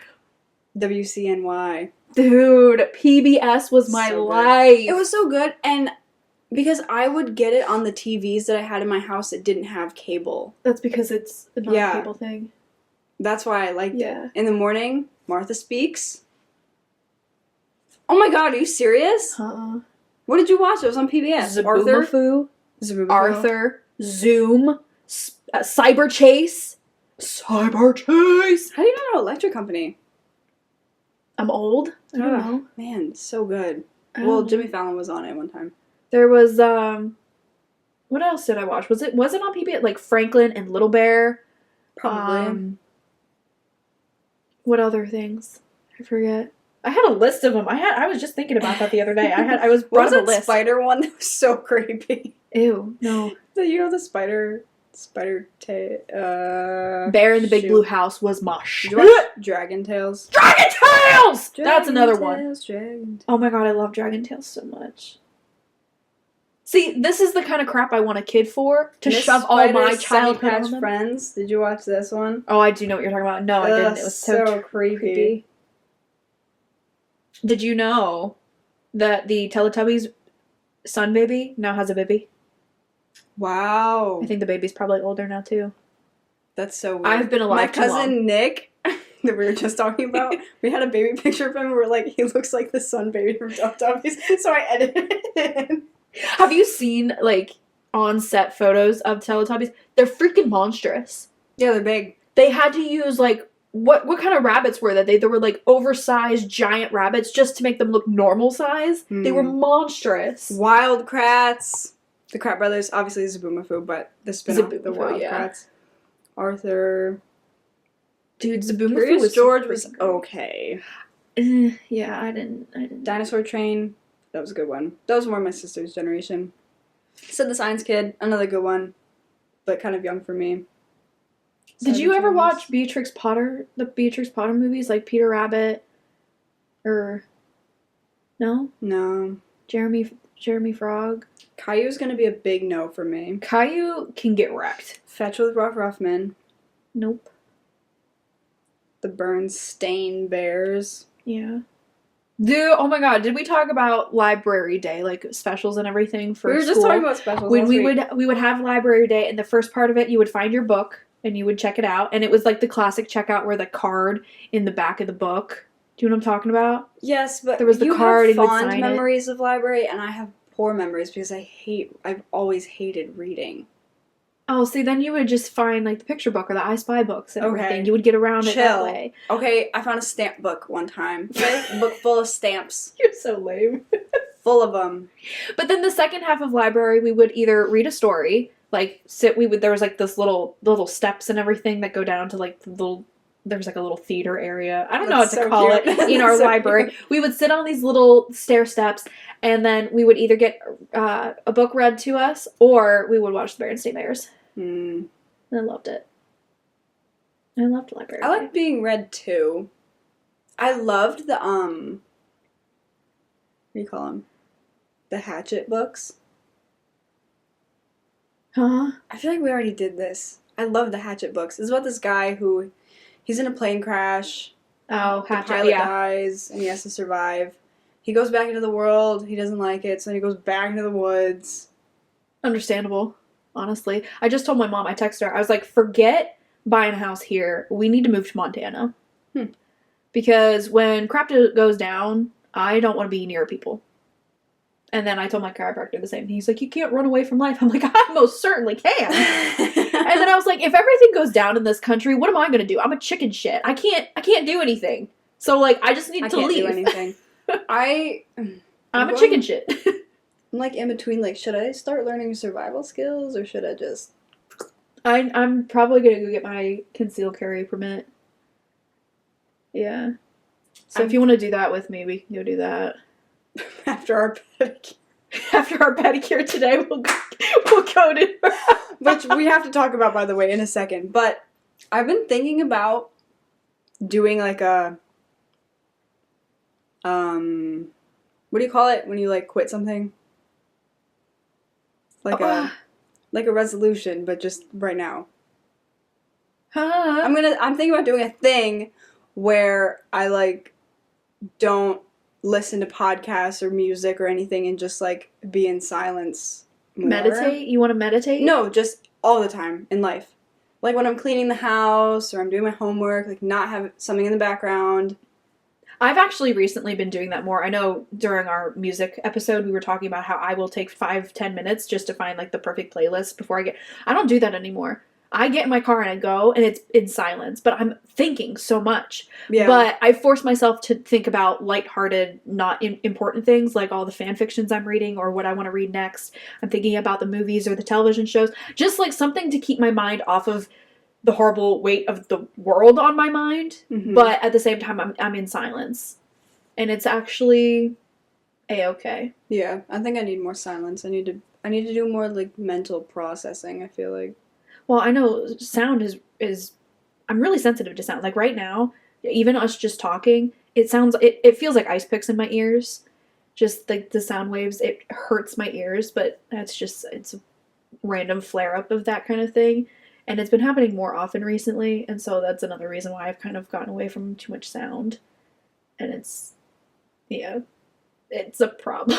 WCNY. Dude, PBS was my So good. life. It was so good, and because I would get it on the TVs that I had in my house that didn't have cable. That's because it's a Yeah. non-cable thing. That's why I liked Yeah. it. In the morning, Martha Speaks. Oh my god, are you serious? Uh-uh. What did you watch? It was on PBS. Arthur. Zaboomafoo, Arthur, Zoom, Cyber Chase. Cyber Chase! How do you not know Electric Company? I'm old. I don't Ugh. know. Man, so good. I don't Well, know. Jimmy Fallon was on it one time. There was, what else did I watch? Was it on PBS? Like Franklin and Little Bear? Probably. What other things? I forget. I had a list of them. I was just thinking about that the other day. I was What brought was up a that list. spider one that was so creepy? Ew, no. You know the spider tail. Bear in the Big shoot. Blue House was my Did shit. you watch Dragon Tales? Dragon Tales! That's Dragon another one. Tales, Dragon Oh my god, I love Dragon Tales so much. See, this is the kind of crap I want a kid for, to Miss shove all Spider's my Sunny childhood Patch on them. Friends. Did you watch this one? Oh, I do know what you're talking about. No, I didn't. It was so creepy. Did you know that the Teletubbies son baby now has a baby? Wow, I think the baby's probably older now too. that's so weird. I've been alive My too cousin long. Nick, that we were just talking about, we had a baby picture of him. We're like, he looks like the sun baby from Teletubbies. So I edited it in. Have you seen like on set photos of Teletubbies? They're freaking monstrous. Yeah, they're big. They had to use like what kind of rabbits were that? They were like oversized giant rabbits just to make them look normal size. They were monstrous. Wild Kratts. The Krat brothers, obviously Zaboomafoo, but the spin-off, the Zaboomafoo, Wild yeah. Kratts. Arthur. Dude, Zaboomafoo Curious was George was freaking- okay. Yeah, I didn't. Dinosaur Train, that was a good one. That was more my sister's generation. Sid the Science Kid, another good one, but kind of young for me. Did you ever Cybertronics. watch Beatrix Potter, the Beatrix Potter movies, like Peter Rabbit, or no, No. Jeremy Frog? Caillou's gonna be a big no for me. Caillou can get wrecked. Fetch with Ruff Ruffman. Nope. The Bernstein Bears. Yeah. Dude, oh my god, did we talk about library day, like specials and everything for We were school? just talking about specials when last we week. would have library day, and the first part of it, you would find your book and you would check it out, and it was like the classic checkout where the card in the back of the book. Do you know what I'm talking about? Yes, but There was the you card have and you would fond sign it. memories of library, and I have poor memories because I've always hated reading. Oh, see, then you would just find like the picture book or the I Spy books and Okay. everything. You would get around it that Chill. way. Okay, I found a stamp book one time. Okay, a book full of stamps, You're so lame. full of them. But then the second half of library, we would either read a story, like there was like this little steps and everything that go down to like the little there was like a little theater area. I don't know That's what to so call cute. it in our So library. cute. We would sit on these little stair steps, and then we would either get a book read to us, or we would watch the Berenstain Bears. Hmm. And I loved it. I loved library. I like being read too. I loved the what do you call them? The Hatchet books. Huh? I feel like we already did this. I love the Hatchet books. It's about this guy who he's in a plane crash. Oh, The Hatchet. pilot Yeah. dies and he has to survive. He goes back into the world. He doesn't like it, so then he goes back into the woods. Understandable. Honestly, I just told my mom. I texted her. I was like, forget buying a house here. We need to move to Montana. Because when crap goes down, I don't want to be near people. And then I told my chiropractor the same thing. He's like, you can't run away from life. I'm like, I most certainly can. And then I was like, if everything goes down in this country, what am I going to do? I'm a chicken shit. I can't do anything. So, like, I just need I to can't leave. do anything. I'm a chicken shit. I'm like in between, like, should I start learning survival skills or should I just... I'm probably going to go get my concealed carry permit. Yeah. So if you want to do that with me, we can go do that. After our pedicure. After our pedicure today, we'll go to... Which we have to talk about, by the way, in a second. But I've been thinking about doing, like, a... what do you call it when you, like, quit something? Like a resolution, but just right now. Huh? I'm thinking about doing a thing where I, like, don't listen to podcasts or music or anything and just, like, be in silence more. Meditate? You want to meditate? No, just all the time in life. Like, when I'm cleaning the house or I'm doing my homework, like, not have something in the background. I've actually recently been doing that more. I know during our music episode, we were talking about how I will take 5-10 minutes just to find, like, the perfect playlist before I don't do that anymore. I get in my car and I go, and it's in silence, but I'm thinking so much. Yeah. But I force myself to think about lighthearted, not important things, like all the fan fictions I'm reading or what I want to read next. I'm thinking about the movies or the television shows. Just, like, something to keep my mind off of the horrible weight of the world on my mind. Mhm. But at the same time, I'm in silence. And it's actually A-okay. Yeah, I think I need more silence. I need to do more, like, mental processing, I feel like. Well, I know sound is I'm really sensitive to sound. Like right now, even us just talking, it feels like ice picks in my ears. Just like the sound waves, it hurts my ears, but it's a random flare up of that kind of thing. And it's been happening more often recently, and so that's another reason why I've kind of gotten away from too much sound. And it's a problem.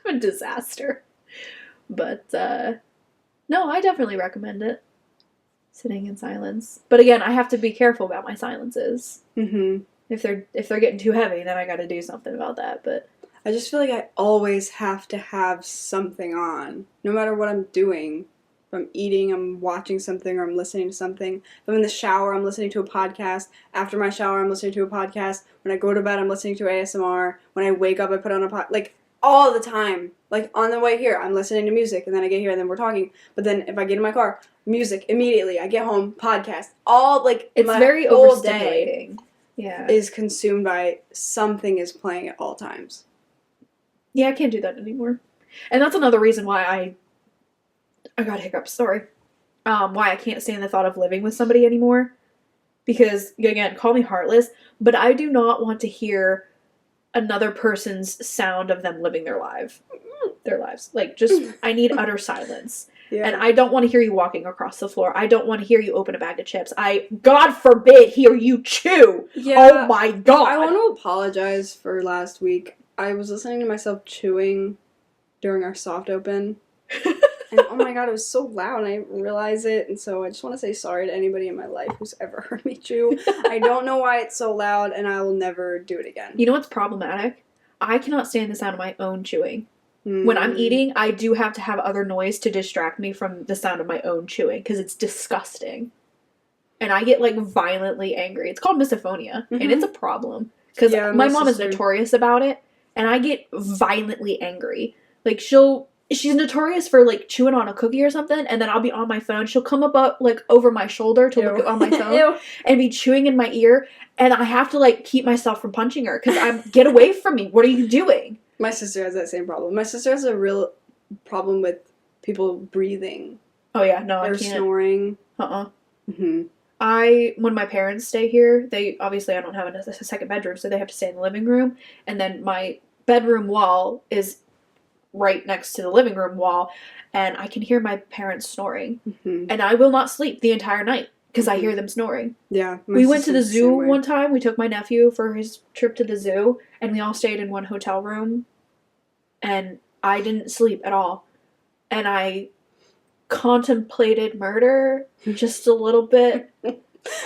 A disaster. But no, I definitely recommend it. Sitting in silence. But again, I have to be careful about my silences. Mm-hmm. If they're getting too heavy, then I got to do something about that. But I just feel like I always have to have something on, no matter what I'm doing. If I'm eating, I'm watching something, or I'm listening to something. If I'm in the shower, I'm listening to a podcast. After my shower, I'm listening to a podcast. When I go to bed, I'm listening to ASMR. When I wake up, I put on a like, all the time. Like, on the way here, I'm listening to music, and then I get here, and then we're talking. But then if I get in my car, music immediately. I get home, podcast. All, like, it's my very whole day overstimulating. Yeah. is consumed by something is playing at all times. Yeah, I can't do that anymore. And that's another reason why I got hiccups, sorry. Why I can't stand the thought of living with somebody anymore. Because, again, call me heartless, but I do not want to hear another person's sound of them living their lives. Like, just, I need utter silence. Yeah. And I don't want to hear you walking across the floor. I don't want to hear you open a bag of chips. God forbid, hear you chew. Yeah. Oh my God. I want to apologize for last week. I was listening to myself chewing during our soft open. And oh my God, it was so loud and I didn't realize it. And so I just want to say sorry to anybody in my life who's ever heard me chew. I don't know why it's so loud and I will never do it again. You know what's problematic? I cannot stand the sound of my own chewing. When I'm eating, I do have to have other noise to distract me from the sound of my own chewing because it's disgusting. And I get, like, violently angry. It's called misophonia, and it's a problem. Because my mom is notorious about it, and I get violently angry. Like, she'll she's notorious for like chewing on a cookie or something, and then I'll be on my phone. She'll come up like over my shoulder to look on my phone Ew. and be chewing in my ear, and I have to like keep myself from punching her because I'm get away from me. What are you doing? My sister has that same problem. My sister has a real problem with people breathing Oh yeah, no, I or can't. snoring. Mm-hmm. When my parents stay here, they obviously I don't have a second bedroom, so they have to stay in the living room, and then my bedroom wall is right next to the living room wall, and I can hear my parents snoring, and I will not sleep the entire night because I hear them snoring. Yeah. We went to the sister's zoo same way. one time. We took my nephew for his trip to the zoo, and we all stayed in one hotel room, and I didn't sleep at all, and I contemplated murder just a little bit. My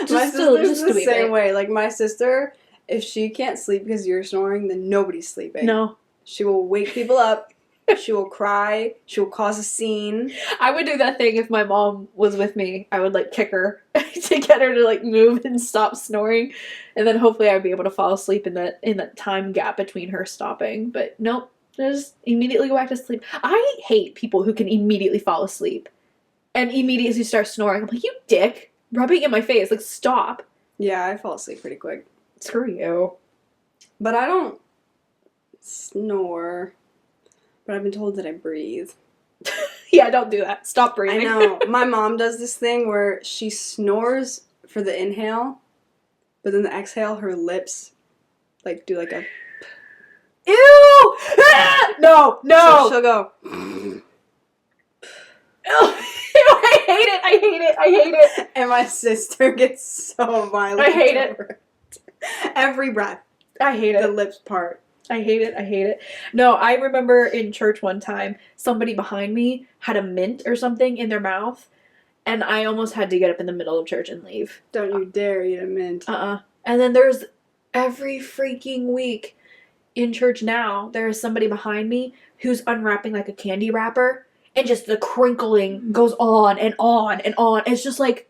Just sister's a the wee same bit. way. Like, my sister, if she can't sleep because you're snoring, then nobody's sleeping. No. She will wake people up. She will cry. She will cause a scene. I would do that thing if my mom was with me. I would like kick her to get her to like move and stop snoring, and then hopefully I'd be able to fall asleep in that time gap between her stopping. But nope, just immediately go back to sleep. I hate people who can immediately fall asleep and immediately start snoring. I'm like, you dick, rubbing in my face. Like, stop. Yeah, I fall asleep pretty quick. Screw you. But I don't snore. But I've been told that I breathe. Yeah, don't do that. Stop I breathing. know. My mom does this thing where she snores for the inhale, but then the exhale, her lips like do like a. Ew! Ah! No, no. So she'll go. I hate it. I hate it. I hate it. And my sister gets so violent. I hate it. over it. Every breath, I hate the it. lips part. I hate it. I hate it. No, I remember in church one time, somebody behind me had a mint or something in their mouth, and I almost had to get up in the middle of church and leave. Don't you dare eat a mint. And then there's every freaking week in church now, there is somebody behind me who's unwrapping like a candy wrapper, and just the crinkling goes on and on and on. It's just like,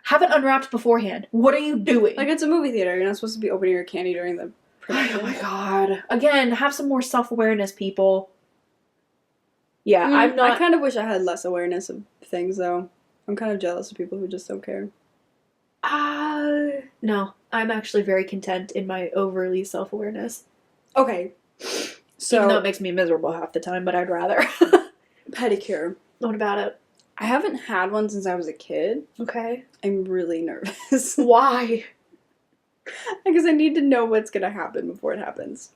have it unwrapped beforehand. What are you doing? Like, it's a movie theater. You're not supposed to be opening your candy during the production. Oh my god. Again, have some more self-awareness, people. Yeah, I'm I not... kind of wish I had less awareness of things, though. I'm kind of jealous of people who just don't care. No. I'm actually very content in my overly self-awareness. Okay. So, Even though it makes me miserable half the time, but I'd rather. pedicure. What about it? I haven't had one since I was a kid. Okay. I'm really nervous. Why? Because I need to know what's going to happen before it happens.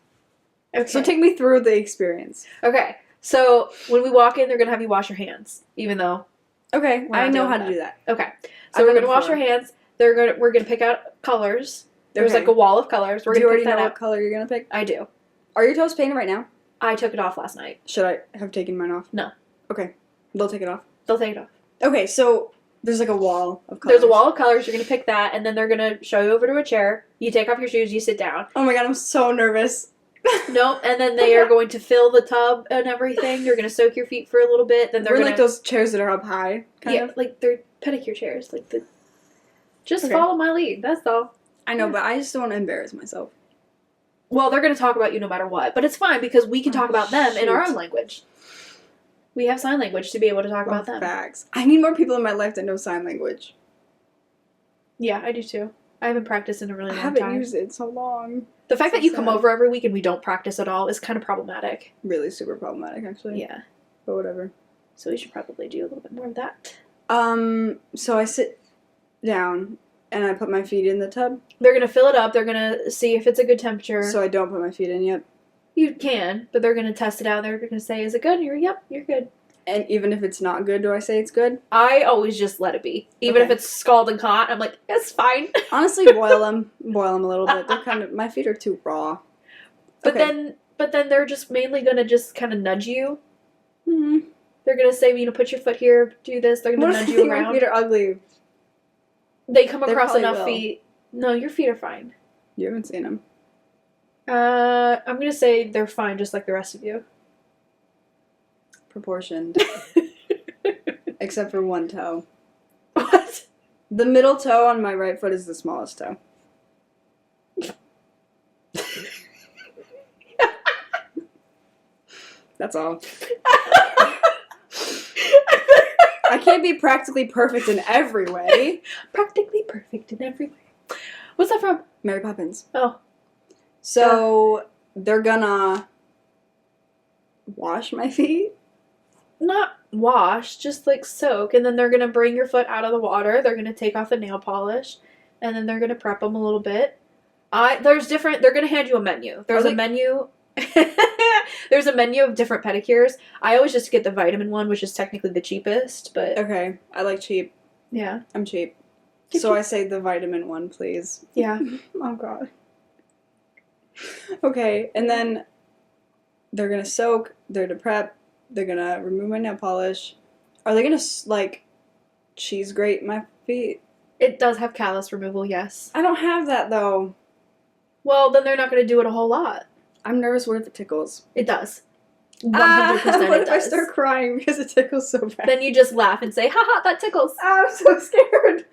Okay. So take me through the experience. Okay. So, when we walk in, they're going to have you wash your hands. Even though... Okay, We're I not know doing how that. to do that. Okay. I've So, we're done going it to wash our before. hands. We're going to pick out colors. There's Okay. like a wall of colors. We're Do you going to already pick know that what out. color you're going to pick? I do. Are your toes painted right now? I took it off last night. Should I have taken mine off? No. Okay. They'll take it off. They'll take it off. Okay, so there's like a wall of colors. There's a wall of colors. You're going to pick that, and then they're going to show you over to a chair. You take off your shoes. You sit down. Oh my god, I'm so nervous. Nope. And then they are going to fill the tub and everything. You're going to soak your feet for a little bit. Then they're We're going like those chairs that are up high, kind of. like they're pedicure chairs. Like the. Just Okay. follow my lead. That's all. I know, but I just don't want to embarrass myself. Well, they're going to talk about you no matter what, but it's fine because we can talk Oh, about them in our shoot. own language. We have sign language to be able to talk about them. Facts. I need more people in my life that know sign language. Yeah, I do too. I haven't practiced in a really I long haven't time. used it in so long. The fact so that you come sad. over every week and we don't practice at all is kind of problematic. Really super problematic, actually. Yeah. But whatever. So we should probably do a little bit more of that. So I sit down and I put my feet in the tub. They're going to fill it up. They're going to see if it's a good temperature. So I don't put my feet in yet. You can, but they're going to test it out. They're going to say, is it good? And yep, you're good. And even if it's not good, do I say it's good? I always just let it be. Even if Okay. it's scalding hot, I'm like, it's fine. Honestly, boil them. Boil them a little bit. They're kind of, my feet are too raw. But Okay. then they're just mainly going to just kind of nudge you. Hmm. They're going to say, put your foot here, do this. They're going What to if nudge they you think my around. feet are ugly? They come They across probably enough will. feet. No, your feet are fine. You haven't seen them. I'm going to say they're fine just like the rest of you. Proportioned. Except for one toe. What? The middle toe on my right foot is the smallest toe. That's all. I can't be practically perfect in every way. Practically perfect in every way. What's that from? Mary Poppins. Oh. So they're gonna wash my feet? Not wash, just like soak, and then they're gonna bring your foot out of the water. They're gonna take off the nail polish, and then they're gonna prep them a little bit. There's different. They're gonna hand you a menu. There's a menu. There's a menu of different pedicures. I always just get the vitamin one, which is technically the cheapest, but Okay, I like cheap. yeah. I'm cheap. Cheap, So cheap. I say the vitamin one, please. Yeah. Oh god. Okay, and then they're gonna soak, they're gonna prep, they're gonna remove my nail polish. Are they gonna, like, cheese grate my feet? It does have callus removal, yes. I don't have that, though. Well, then they're not gonna do it a whole lot. I'm nervous. What if it tickles? It does. 100% What it if I does. start crying because it tickles so bad? Then you just laugh and say, haha, that tickles. I'm so scared.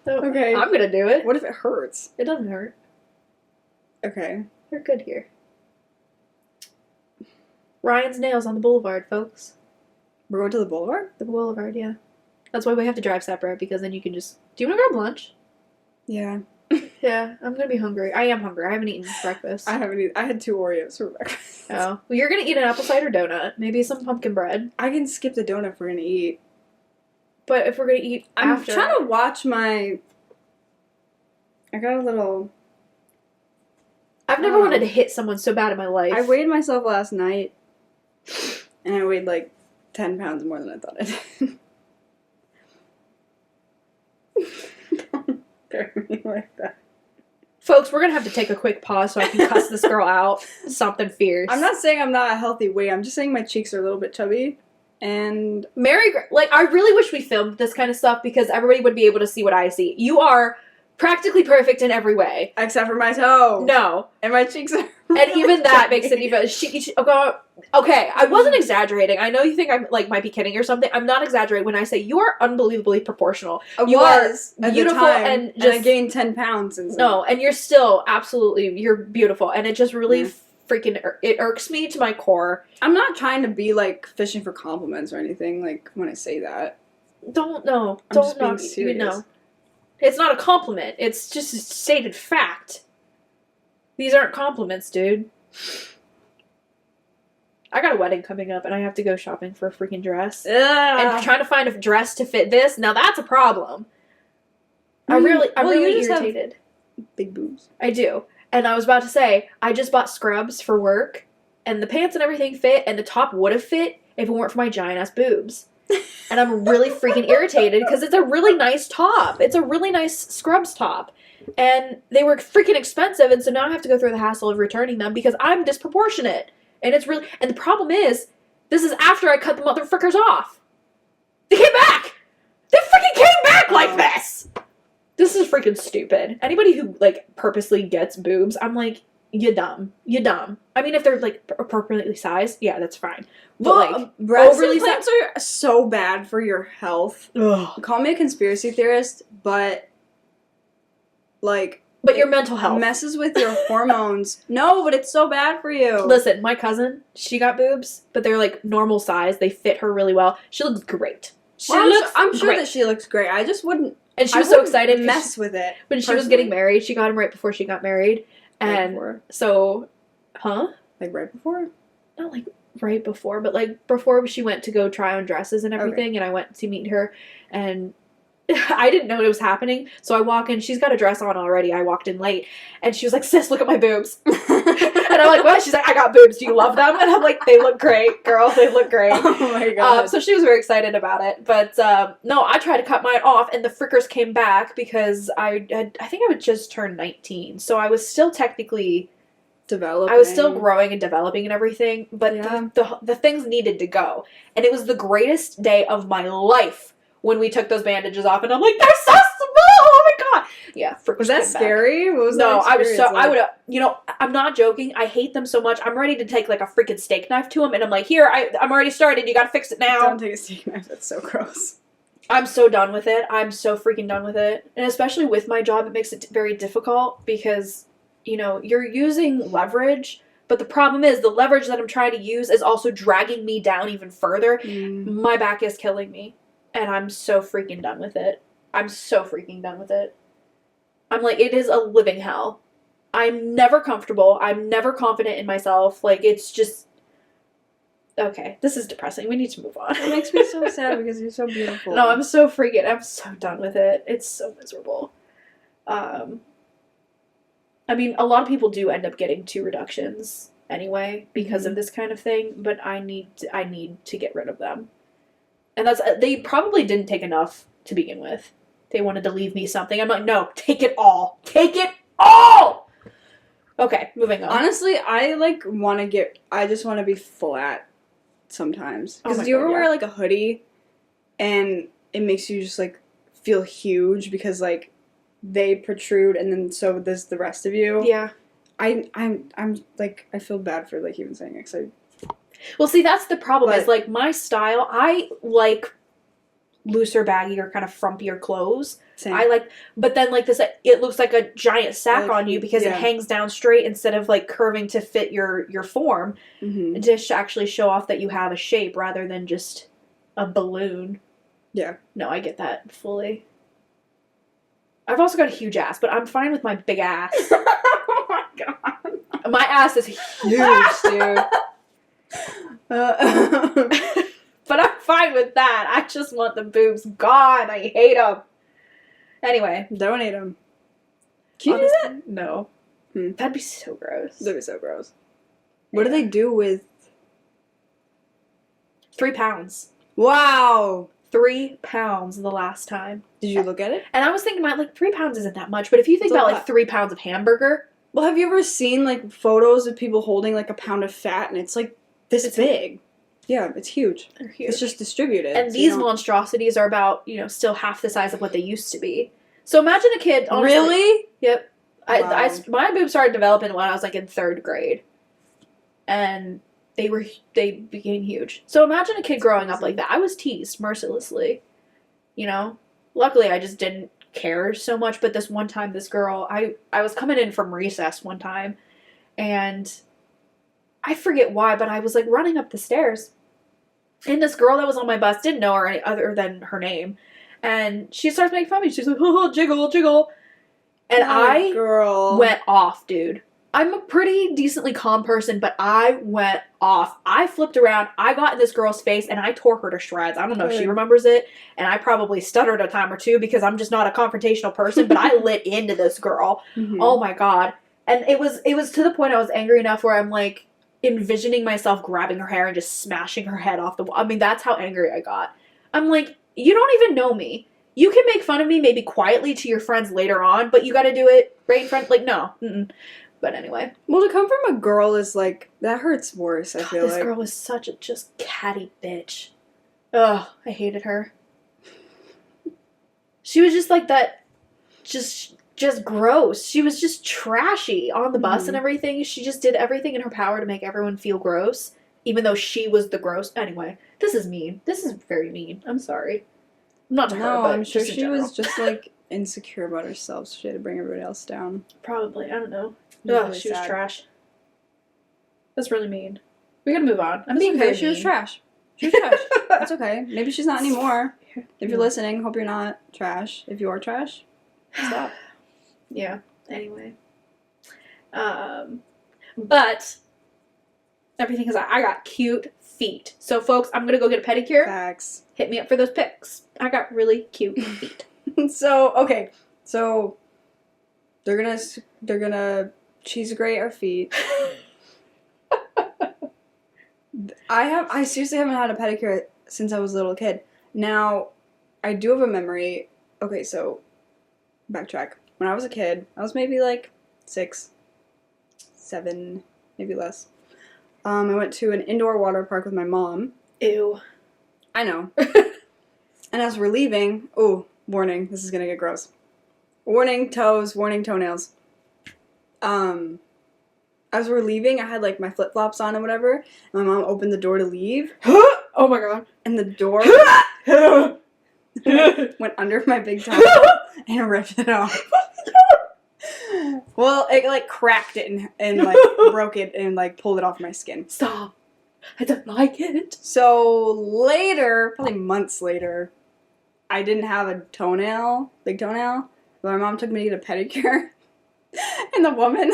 So, Okay. I'm gonna do it. What if it hurts? It doesn't hurt. Okay. We're good here. Ryan's Nails on the boulevard, folks. We're going to the boulevard? The boulevard, yeah. That's why we have to drive separate, because then you can just... Do you want to grab lunch? Yeah. Yeah, I'm gonna be hungry. I am hungry. I haven't eaten breakfast. I haven't eaten. I had 2 Oreos for breakfast. Oh. Well, you're gonna eat an apple cider donut. Maybe some pumpkin bread. I can skip the donut if we're gonna eat. But if we're gonna eat I'm after... trying to watch my... I got a little... I've never wanted to hit someone so bad in my life. I weighed myself last night, and I weighed like 10 pounds more than I thought I did. Don't stare at me like that. Folks, we're gonna have to take a quick pause so I can cuss this girl out. Something fierce. I'm not saying I'm not a healthy weight. I'm just saying my cheeks are a little bit chubby, and I really wish we filmed this kind of stuff because everybody would be able to see what I see. You are practically perfect in every way. except for my toe. No. And my cheeks are. And even that makes it even. Okay, I wasn't exaggerating. I know you think I might be kidding or something. I'm not exaggerating when I say you are unbelievably proportional. You are at beautiful the time, and I just gained 10 pounds since. no, and you're still you're beautiful, and it just really Yeah. freaking it irks me to my core. I'm not trying to be like fishing for compliments or anything. Like when I say that, Don't I'm don't just being knock. You serious. know, it's not a compliment. It's just a stated fact. These aren't compliments, dude. I got a wedding coming up, and I have to go shopping for a freaking dress. And trying to find a dress to fit this, now that's a problem. I'm Well, really you just have irritated. big boobs. I do. And I was about to say, I just bought scrubs for work, and the pants and everything fit, and the top would have fit if it weren't for my giant-ass boobs. And I'm really freaking irritated, because it's a really nice top. It's a really nice scrubs top. And they were freaking expensive, and so now I have to go through the hassle of returning them, because I'm disproportionate. And it's really... And the problem is, this is after I cut the motherfuckers off. They came back! They freaking came back like this! This is freaking stupid. Anybody who, purposely gets boobs, I'm like, you dumb. You dumb. I mean, if they're, appropriately sized, yeah, that's fine. But, breast overly implants are so bad for your health. ugh. Call me a conspiracy theorist, but, But your mental health. messes with your hormones. No, but it's so bad for you. Listen, my cousin, she got boobs, but they're, normal size. They fit her really well. She looks great. I'm sure that she looks great. I just wouldn't. And she I was so wouldn't excited 'cause Mess with it. when she was getting married. She got them right before she got married. And before. so, huh? Right before. Not right before, but before she went to go try on dresses and everything, and I went to meet her, and I didn't know it was happening, so I walk in, she's got a dress on already, I walked in late, and she was like, sis, look at my boobs. And I'm like, what? She's like, I got boobs, do you love them? And I'm like, they look great, girl, they look great. Oh my god. So she was very excited about it, but no, I tried to cut mine off, and the frickers came back because I think I would just turn 19, so I was still technically... Developing. I was still growing and developing and everything, but Yeah. the things needed to go. And it was the greatest day of my life when we took those bandages off, and I'm like, they're so small! Oh my god! Yeah, Was that scary? What was No, that I was so, experience I like? would, I'm not joking, I hate them so much, I'm ready to take a freaking steak knife to them, and I'm like, here, I'm already started, you gotta fix it now. Don't take a steak knife. That's so gross. I'm so done with it. I'm so freaking done with it. And especially with my job, it makes it very difficult because, you're using leverage But the problem is the leverage that I'm trying to use is also dragging me down even further. My back is killing me. And I'm so freaking done with it. I'm so freaking done with it. I'm like, it is a living hell. I'm never comfortable. I'm never confident in myself. Like, it's just... Okay, this is depressing. We need to move on. It makes me so sad because you're so beautiful. No, I'm so done with it. It's so miserable. I mean, a lot of people do end up getting 2 reductions anyway because of this kind of thing, but I need to get rid of them. And they probably didn't take enough to begin with. They wanted to leave me something. I'm like, no, take it all. Take it all! Okay, moving on. Honestly, I just want to be flat sometimes. Oh Because my do you God, ever yeah. wear like a hoodie and it makes you just like feel huge because like they protrude and then so does the rest of you? Yeah. I'm like, I feel bad for like even saying it 'cause Well, see, that's the problem But- is like my style, I like looser, baggier, kind of frumpier clothes. same. I like, but then like this, it looks like a giant sack Like, on you because yeah. it hangs down straight instead of like curving to fit your form. Mhm. To actually show off that you have a shape rather than just a balloon. Yeah. No, I get that fully. I've also got a huge ass, but I'm fine with my big ass. Oh my god. My ass is Huge, dude. but I'm fine with that. I just want the boobs gone. I hate them. Anyway. Donate them. Can you do that? Honestly, no. Hmm. That'd be so gross. That'd be so gross. What do they do with... 3 pounds. Wow! 3 pounds the last time. Did you look at it? And I was thinking about, like, 3 pounds isn't that much, but if you think It's a about, lot. like, 3 pounds of hamburger, Well, have you ever seen, like, photos of people holding, like, a pound of fat, and it's, like, this It's big? Yeah, it's huge. they're huge. It's just distributed. And so these you don't- monstrosities are about, still half the size of what they used to be. So imagine a kid, honestly. Really? Yep. Wow. My boobs started developing when I was, like, in 3rd grade. And they became huge. So imagine a kid growing up like that. I was teased mercilessly. Luckily, I just didn't care so much. But this one time, this girl, I was coming in from recess one time, and I forget why, but I was like running up the stairs, and this girl that was on my bus didn't know her any other than her name, and she starts making fun of me. She's like, "Oh, jiggle, jiggle," and I girl. went off, dude. I'm a pretty decently calm person, but I went off. I flipped around, I got in this girl's face, and I tore her to shreds. I don't know if she Good. remembers it, and I probably stuttered a time or two because I'm just not a confrontational person, but I lit into this girl. Mhm. Oh my god. And it was to the point I was angry enough where I'm like envisioning myself grabbing her hair and just smashing her head off the wall. I mean, that's how angry I got. I'm like, you don't even know me. You can make fun of me maybe quietly to your friends later on, but you gotta do it right in front. Like, no. Mm-mm. But anyway. Well, to come from a girl is, like, that hurts worse, I God, feel this like. girl was such a just catty bitch. Ugh, I hated her. She was just like that, just gross. She was just trashy on the bus and everything. She just did everything in her power to make everyone feel gross, even though she was the gross. Anyway, this is mean. This is very mean. I'm sorry. Not to her, No, but I'm sure just in she general. was just, like, insecure about herself, so she had to bring everybody else down. Probably. I don't know. It was Ugh, really she was sad. trash. That's really mean. We gotta move on. I'm That's being okay, very she was mean. trash. She was trash. That's okay. Maybe she's not anymore. If Yeah. you're listening, hope you're not trash. If you are trash, stop. Yeah. Anyway. But everything is I got cute feet. So folks, I'm gonna go get a pedicure. Facts. Hit me up for those pics. I got really cute feet. So, okay. So, they're gonna cheese grate our feet. I seriously haven't had a pedicure since I was a little kid. Now, I do have a memory. Okay, so, backtrack. When I was a kid, I was maybe like 6, 7, maybe less. I went to an indoor water park with my mom. Ew. I know. And as we're leaving, oh, warning, this is gonna get gross. Warning toes, warning toenails. As we're leaving, I had like my flip flops on and whatever. And my mom opened the door to leave, Oh my god. and the door went under my big toe and ripped it off. Well, it like cracked it and like broke it and like pulled it off my skin. Stop. I don't like it. So later, probably months later, I didn't have a big toenail. But my mom took me to get a pedicure, and the woman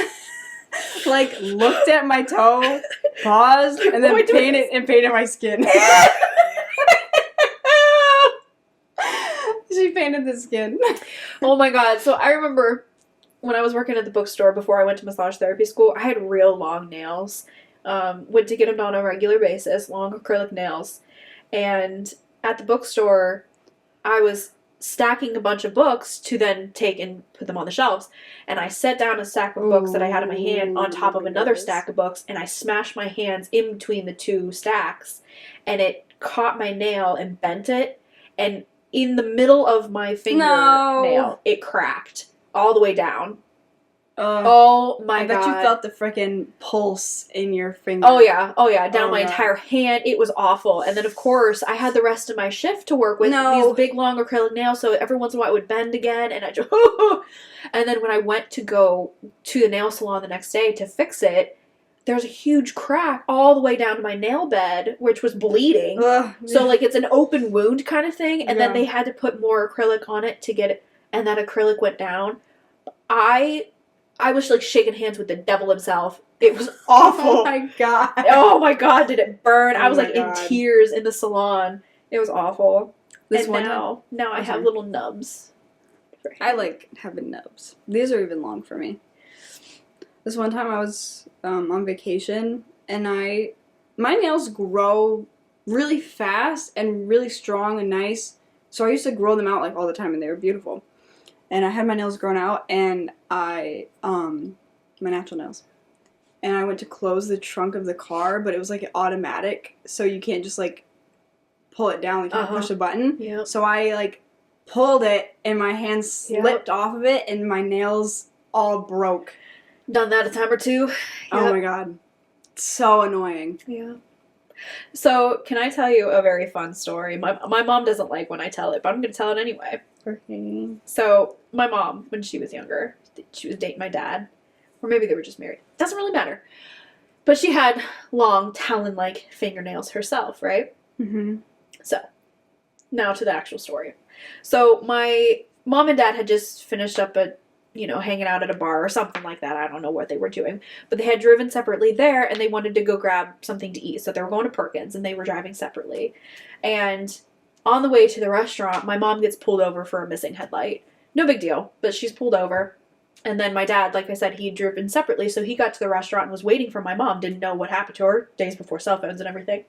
like looked at my toe, paused, and then painted my skin. She painted the skin. Oh my god. So I remember when I was working at the bookstore before I went to massage therapy school, I had real long nails. Went to get them done on a regular basis, long acrylic nails. And at the bookstore, I was stacking a bunch of books to then take and put them on the shelves. And I set down a stack of books that I had in my hand on top of another stack of books, and I smashed my hands in between the two stacks, and it caught my nail and bent it, and in the middle of my fingernail, it cracked all the way down. Oh my god. I bet you felt the freaking pulse in your finger. Oh yeah, down my entire hand. It was awful. And then of course, I had the rest of my shift to work with these big long acrylic nails, so every once in a while it would bend again, and I just and then when I went to go to the nail salon the next day to fix it, there's a huge crack all the way down to my nail bed, which was bleeding. So like it's an open wound kind of thing, and then they had to put more acrylic on it to get it, and that acrylic went down. I was like shaking hands with the devil himself. It was awful. Oh my god. Oh my god, did it burn? I was like God. in tears in the salon. It was awful. This and one now I have little nubs. I like having nubs. These are even long for me. This one time I was on vacation, and my nails grow really fast and really strong and nice. So I used to grow them out like all the time, and they were beautiful. And I had my nails grown out, and my natural nails. And I went to close the trunk of the car, but it was like automatic, so you can't just like pull it down, like you push a button. Yep. So I like pulled it, and my hand slipped off of it, and my nails all broke. Done that a time or two. Oh my god. So annoying. Yeah. So, can I tell you a very fun story? My mom doesn't like when I tell it, but I'm going to tell it anyway. Okay. So, my mom, when she was younger, she was dating my dad. Or maybe they were just married. Doesn't really matter. But she had long, talon-like fingernails herself, right? Mm-hmm. So, now to the actual story. So, my mom and dad had just finished up hanging out at a bar or something like that. I don't know what they were doing. But they had driven separately there, and they wanted to go grab something to eat. So they were going to Perkins, and they were driving separately. And on the way to the restaurant, my mom gets pulled over for a missing headlight. No big deal, but she's pulled over. And then my dad, like I said, he'd driven separately, so he got to the restaurant and was waiting for my mom. Didn't know what happened to her, days before cell phones and everything.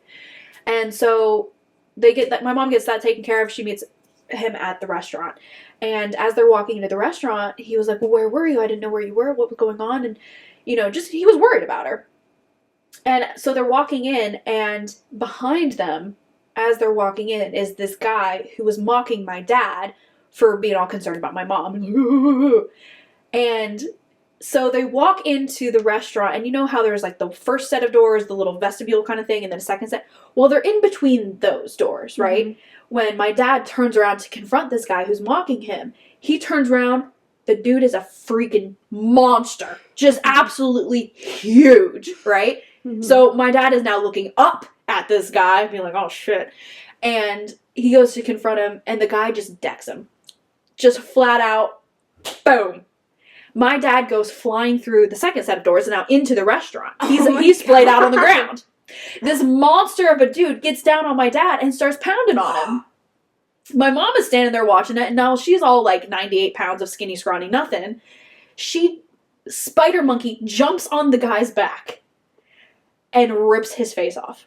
And so my mom gets that taken care of. She meets him at the restaurant. And as they're walking into the restaurant, he was like, well, where were you? I didn't know where you were. What was going on? And, he was worried about her. And so they're walking in, and behind them, as they're walking in, is this guy who was mocking my dad for being all concerned about my mom. And so they walk into the restaurant, and you know how there's like the first set of doors, the little vestibule kind of thing, and then a second set? Well, they're in between those doors, right? Mm-hmm. When my dad turns around to confront this guy who's mocking him, he turns around. The dude is a freaking monster. Just absolutely huge, right? Mm-hmm. So my dad is now looking up at this guy, being like, oh shit. And he goes to confront him, and the guy just decks him. Just flat out, boom. My dad goes flying through the second set of doors and now into the restaurant. He's splayed out on the ground. This monster of a dude gets down on my dad and starts pounding on him. My mom is standing there watching it, and now she's all like 98 pounds of skinny, scrawny nothing. She, spider monkey, jumps on the guy's back and rips his face off.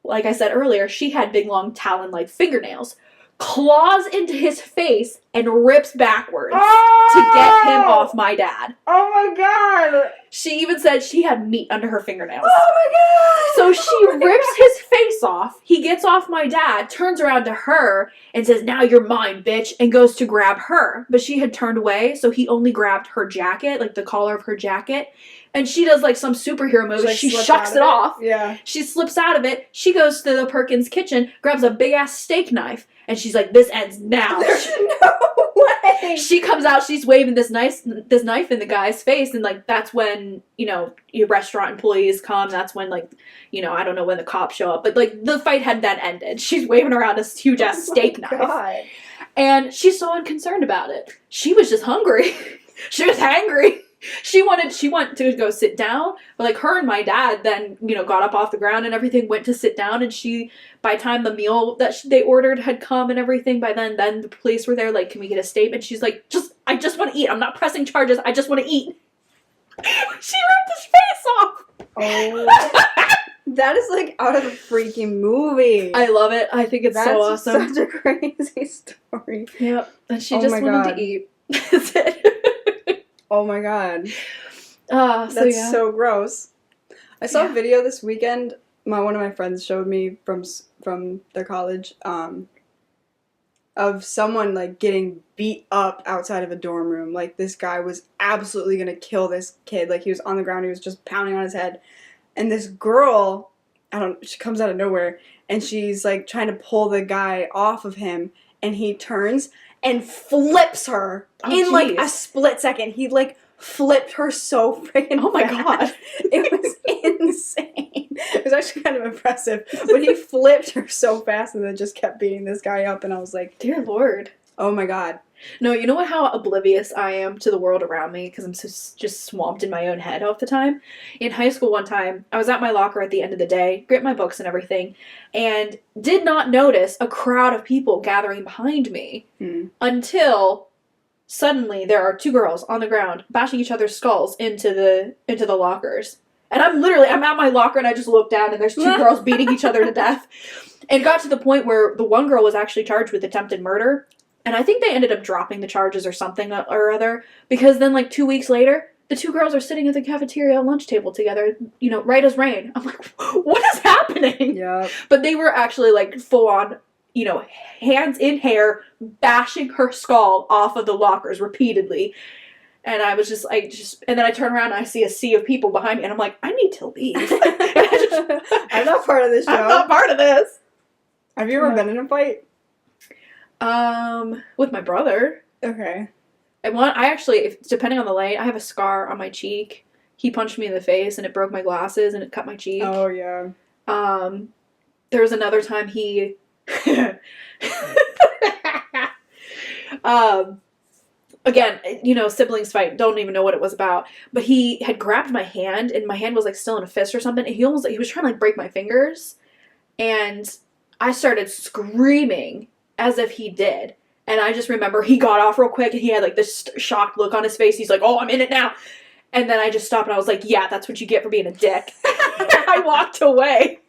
Like I said earlier, she had big, long, talon-like fingernails. Claws into his face and rips backwards to get him off my dad. Oh my god! She even said she had meat under her fingernails. Oh my god! So she rips his face off. He gets off my dad, turns around to her, and says, now you're mine, bitch, and goes to grab her. But she had turned away, so he only grabbed her jacket, like the collar of her jacket. And she does like some superhero move. She shucks it off. Yeah. She slips out of it. She goes to the Perkins kitchen, grabs a big ass steak knife, and she's like, this ends now. There's no way. she comes out, she's waving this knife in the guy's face, and like that's when, you know, your restaurant employees come. That's when, like, you know, I don't know when the cops show up, but like the fight had then ended. She's waving around this huge ass steak knife. God. And she's so unconcerned about it. She was just hungry. She was hangry. She wanted to go sit down, but like her and my dad then, you know, got up off the ground and everything, went to sit down, and by the time the meal that they ordered had come and everything, by then the police were there, like, can we get a statement? She's like, I just want to eat. I'm not pressing charges. I just want to eat. She ripped his face off. Oh. That is like out of a freaking movie. I love it. I think it's so awesome. Such a crazy story. Yep. And she just wanted to eat. That's it. Oh my god. That's so gross. I saw a video this weekend. One of my friends showed me from their college of someone like getting beat up outside of a dorm room. Like this guy was absolutely gonna kill this kid. Like he was on the ground, he was just pounding on his head. And this girl, she comes out of nowhere and she's like trying to pull the guy off of him, and he turns and flips her like a split second. He like flipped her so freaking Oh my fast. god. It was insane. It was actually kind of impressive. But he flipped her so fast and then just kept beating this guy up, and I was like, dear Lord. oh my god. No, you know how oblivious I am to the world around me because I'm just swamped in my own head half the time? In high school one time, I was at my locker at the end of the day, grabbed my books and everything, and did not notice a crowd of people gathering behind me until suddenly there are two girls on the ground bashing each other's skulls into the lockers. And I'm at my locker and I just look down and there's two girls beating each other to death. And it got to the point where the one girl was actually charged with attempted murder. And I think they ended up dropping the charges or something or other, because then like 2 weeks later, the two girls are sitting at the cafeteria lunch table together, you know, right as rain. I'm like, what is happening? Yeah. But they were actually like full on, you know, hands in hair, bashing her skull off of the lockers repeatedly. And I was just like, and then I turn around and I see a sea of people behind me and I'm like, I need to leave. I'm not part of this show. I'm not part of this. Have you ever been in a fight? With my brother. Okay. I actually, depending on the light, I have a scar on my cheek. He punched me in the face and it broke my glasses and it cut my cheek. Oh, yeah. There was another time he, again, you know, siblings fight, don't even know what it was about, but he had grabbed my hand and my hand was like still in a fist or something, and he was trying to like break my fingers, and I started screaming as if he did. And I just remember he got off real quick and he had like this shocked look on his face. He's like, oh, I'm in it now. And then I just stopped and I was like, yeah, that's what you get for being a dick. I walked away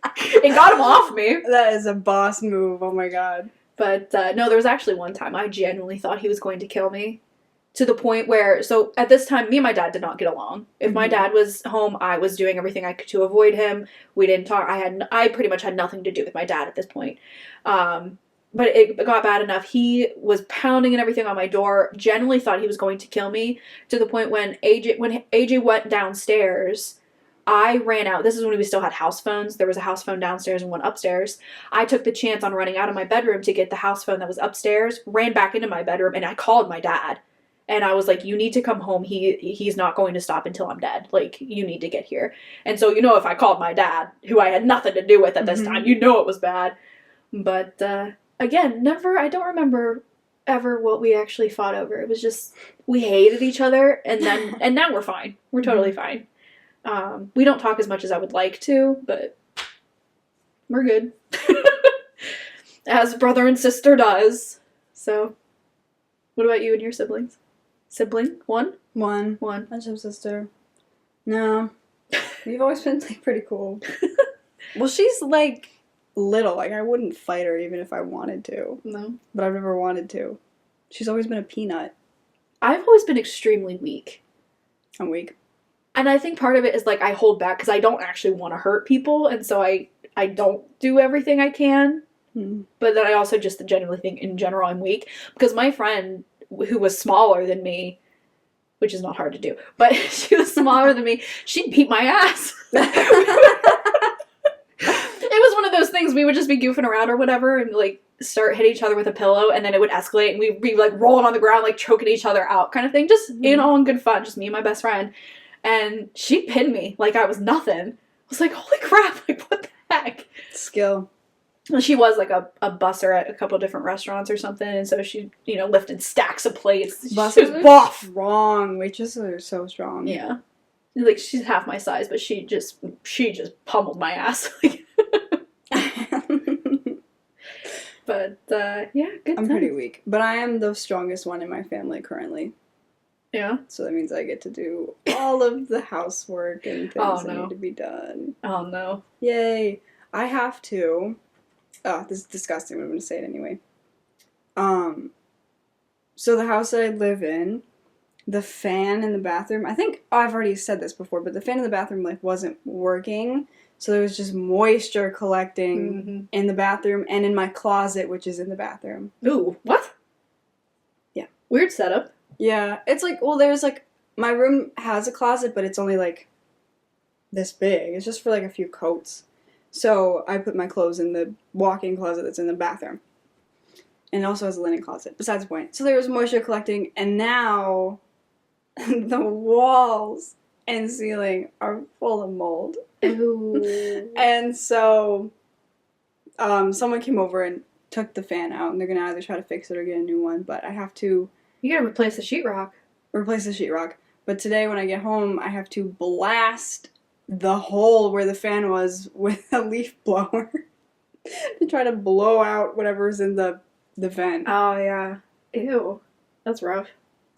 and got him off me. That is a boss move. Oh my god. But no, there was actually one time I genuinely thought he was going to kill me. To the point where, so at this time, me and my dad did not get along. If my dad was home, I was doing everything I could to avoid him. We didn't talk. I pretty much had nothing to do with my dad at this point. But it got bad enough. He was pounding and everything on my door. Genuinely thought he was going to kill me. To the point when AJ went downstairs, I ran out. This is when we still had house phones. There was a house phone downstairs and one upstairs. I took the chance on running out of my bedroom to get the house phone that was upstairs, ran back into my bedroom, and I called my dad. And I was like, you need to come home. He's not going to stop until I'm dead. Like, you need to get here. And so, you know, if I called my dad, who I had nothing to do with at this time, you know it was bad. But, again, I don't remember ever what we actually fought over. It was just, we hated each other, and now we're fine. We're totally fine. We don't talk as much as I would like to, but we're good. As brother and sister does. So, what about you and your siblings? Sibling? One? One. I just have a sister. No. We've always been, like, pretty cool. Well, she's, like, little. Like, I wouldn't fight her even if I wanted to. No. But I've never wanted to. She's always been a peanut. I've always been extremely weak. I'm weak. And I think part of it is, like, I hold back because I don't actually want to hurt people, and so I don't do everything I can. But then I also just genuinely think, in general, I'm weak. Because my friend, who was smaller than me, which is not hard to do, but she was smaller than me, she'd beat my ass. It was one of those things, we would just be goofing around or whatever, and, like, start hitting each other with a pillow, and then it would escalate, and we'd be like rolling on the ground, like choking each other out, kind of thing. Just in all in good fun, just me and my best friend. And she'd pin me like I was nothing. I was like, holy crap! Like, what the heck? Skill. She was like a busser at a couple of different restaurants or something, and so she, lifted stacks of plates. She was buff. Strong. Waitresses are so strong. Yeah, like she's half my size, but she just pummeled my ass. But yeah, good. I'm pretty weak, but I am the strongest one in my family currently. Yeah. So that means I get to do all of the housework and things that need to be done. Oh no! Yay! I have to. Oh, this is disgusting, but I'm going to say it anyway. So the house that I live in, the fan in the bathroom, I think I've already said this before, but the fan in the bathroom, like, wasn't working. So there was just moisture collecting in the bathroom and in my closet, which is in the bathroom. Ooh, what? Yeah. Weird setup. Yeah. It's like, well, there's, like, my room has a closet, but it's only, like, this big. It's just for, like, a few coats. So I put my clothes in the walk-in closet that's in the bathroom. And it also has a linen closet, besides the point. So there was moisture collecting, and now the walls and ceiling are full of mold. Ooh. And so someone came over and took the fan out, and they're going to either try to fix it or get a new one, but I have to... You gotta replace the sheetrock. Replace the sheetrock. But today when I get home, I have to blast the hole where the fan was with a leaf blower to try to blow out whatever's in the vent. Oh, yeah. Ew. That's rough.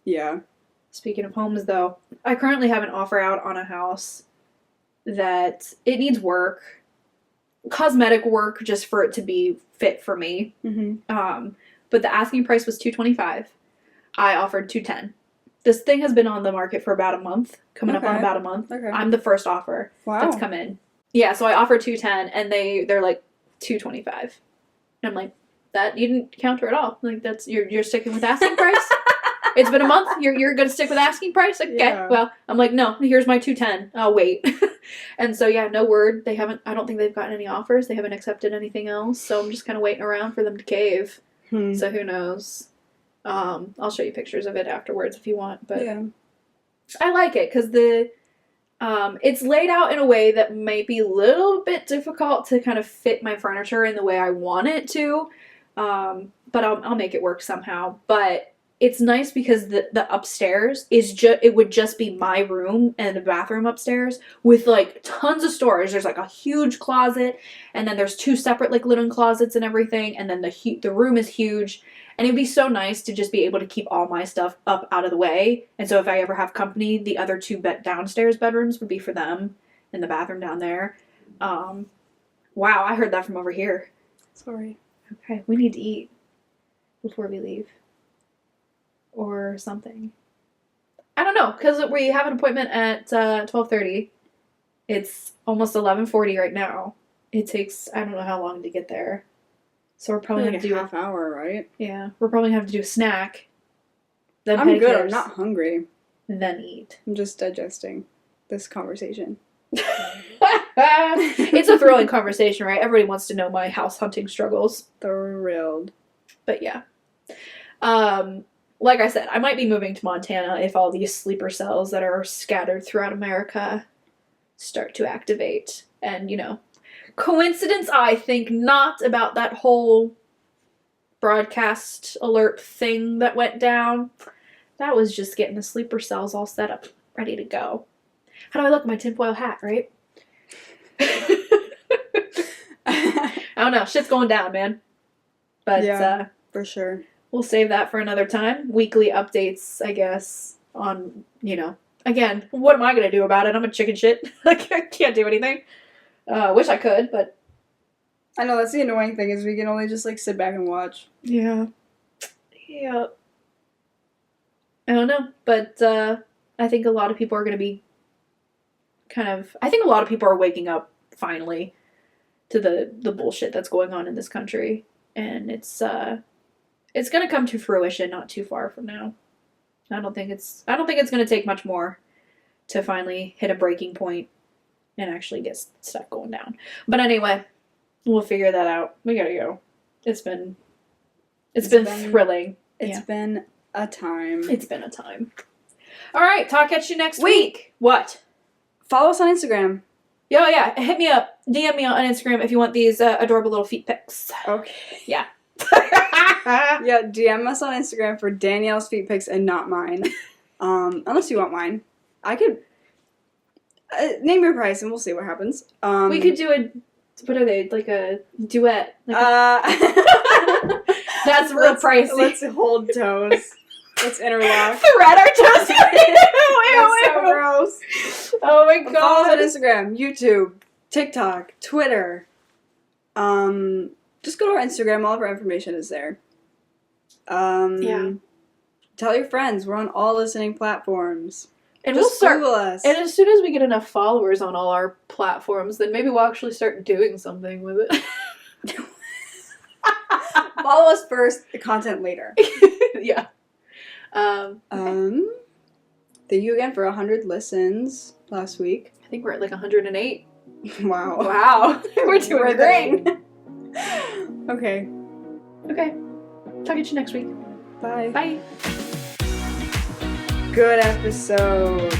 Yeah. Speaking of homes, though, I currently have an offer out on a house that it needs work. Cosmetic work, just for it to be fit for me. Mm-hmm. But the asking price was $225. I offered $210. This thing has been on the market for about a month, coming up on about a month. Okay. I'm the first offer that's come in. Yeah, so I offered $210, and they're like $225. And I'm like, that you didn't counter at all. Like, that's you're sticking with asking price. It's been a month. You're gonna stick with asking price. Okay. Yeah. Well, I'm like, no. Here's my $210. I'll wait. And so yeah, no word. They haven't. I don't think they've gotten any offers. They haven't accepted anything else. So I'm just kind of waiting around for them to cave. So who knows? I'll show you pictures of it afterwards if you want. But yeah. I like it because it's laid out in a way that might be a little bit difficult to kind of fit my furniture in the way I want it to. But I'll make it work somehow. But it's nice because the upstairs is it would just be my room and the bathroom upstairs with like tons of storage. There's like a huge closet, and then there's 2 separate like linen closets and everything, and then the room is huge. And it'd be so nice to just be able to keep all my stuff up out of the way. And so if I ever have company, the other 2 downstairs bedrooms would be for them, and the bathroom down there. Wow, I heard that from over here. Sorry. Okay, we need to eat before we leave. Or something. I don't know, because we have an appointment at 12:30. It's almost 11:40 right now. It takes, I don't know how long to get there. So we're probably like going to do a half hour, right? Yeah, we're probably going to have to do a snack. Then I'm good. pedicures, I'm not hungry. Then eat. I'm just digesting this conversation. It's a thrilling conversation, right? Everybody wants to know my house hunting struggles. Thrilled. But yeah. Like I said, I might be moving to Montana if all these sleeper cells that are scattered throughout America start to activate. And, coincidence, I think not, about that whole broadcast alert thing that went down. That was just getting the sleeper cells all set up, ready to go. How do I look in my tinfoil hat, right? I don't know. Shit's going down, man. But, yeah, for sure. We'll save that for another time. Weekly updates, I guess, on, again, what am I going to do about it? I'm a chicken shit. Like, I can't do anything. Wish I could, but... I know, that's the annoying thing, is we can only just, sit back and watch. Yeah. Yeah. I don't know, but I think a lot of people are going to be I think a lot of people are waking up, finally, to the bullshit that's going on in this country. And it's going to come to fruition not too far from now. I don't think it's going to take much more to finally hit a breaking point and actually get stuff going down. But anyway, we'll figure that out. We gotta go. It's been It's been thrilling. It's been a time. It's been a time. All right, talk at you next week. What? Follow us on Instagram. Oh, yeah. Hit me up. DM me on Instagram if you want these adorable little feet pics. Okay. Yeah. Yeah, DM us on Instagram for Danielle's feet pics and not mine. Unless you want mine. I could... name your price and we'll see what happens. We could do a... What are they? Like a duet. Like that's real pricey. Let's hold toes. Let's interlock. Thread our toes. That's so gross. Oh my god. Follow us on Instagram, YouTube, TikTok, Twitter. Just go to our Instagram. All of our information is there. Yeah. Tell your friends. We're on all listening platforms. And Just we'll start. Google us. And as soon as we get enough followers on all our platforms, then maybe we'll actually start doing something with it. Follow us first. The content later. Yeah. Thank you again for 100 listens last week. I think we're at like 108. Wow. Wow. We're doing great. Okay. Okay. Talk to you next week. Bye. Bye. Good episode.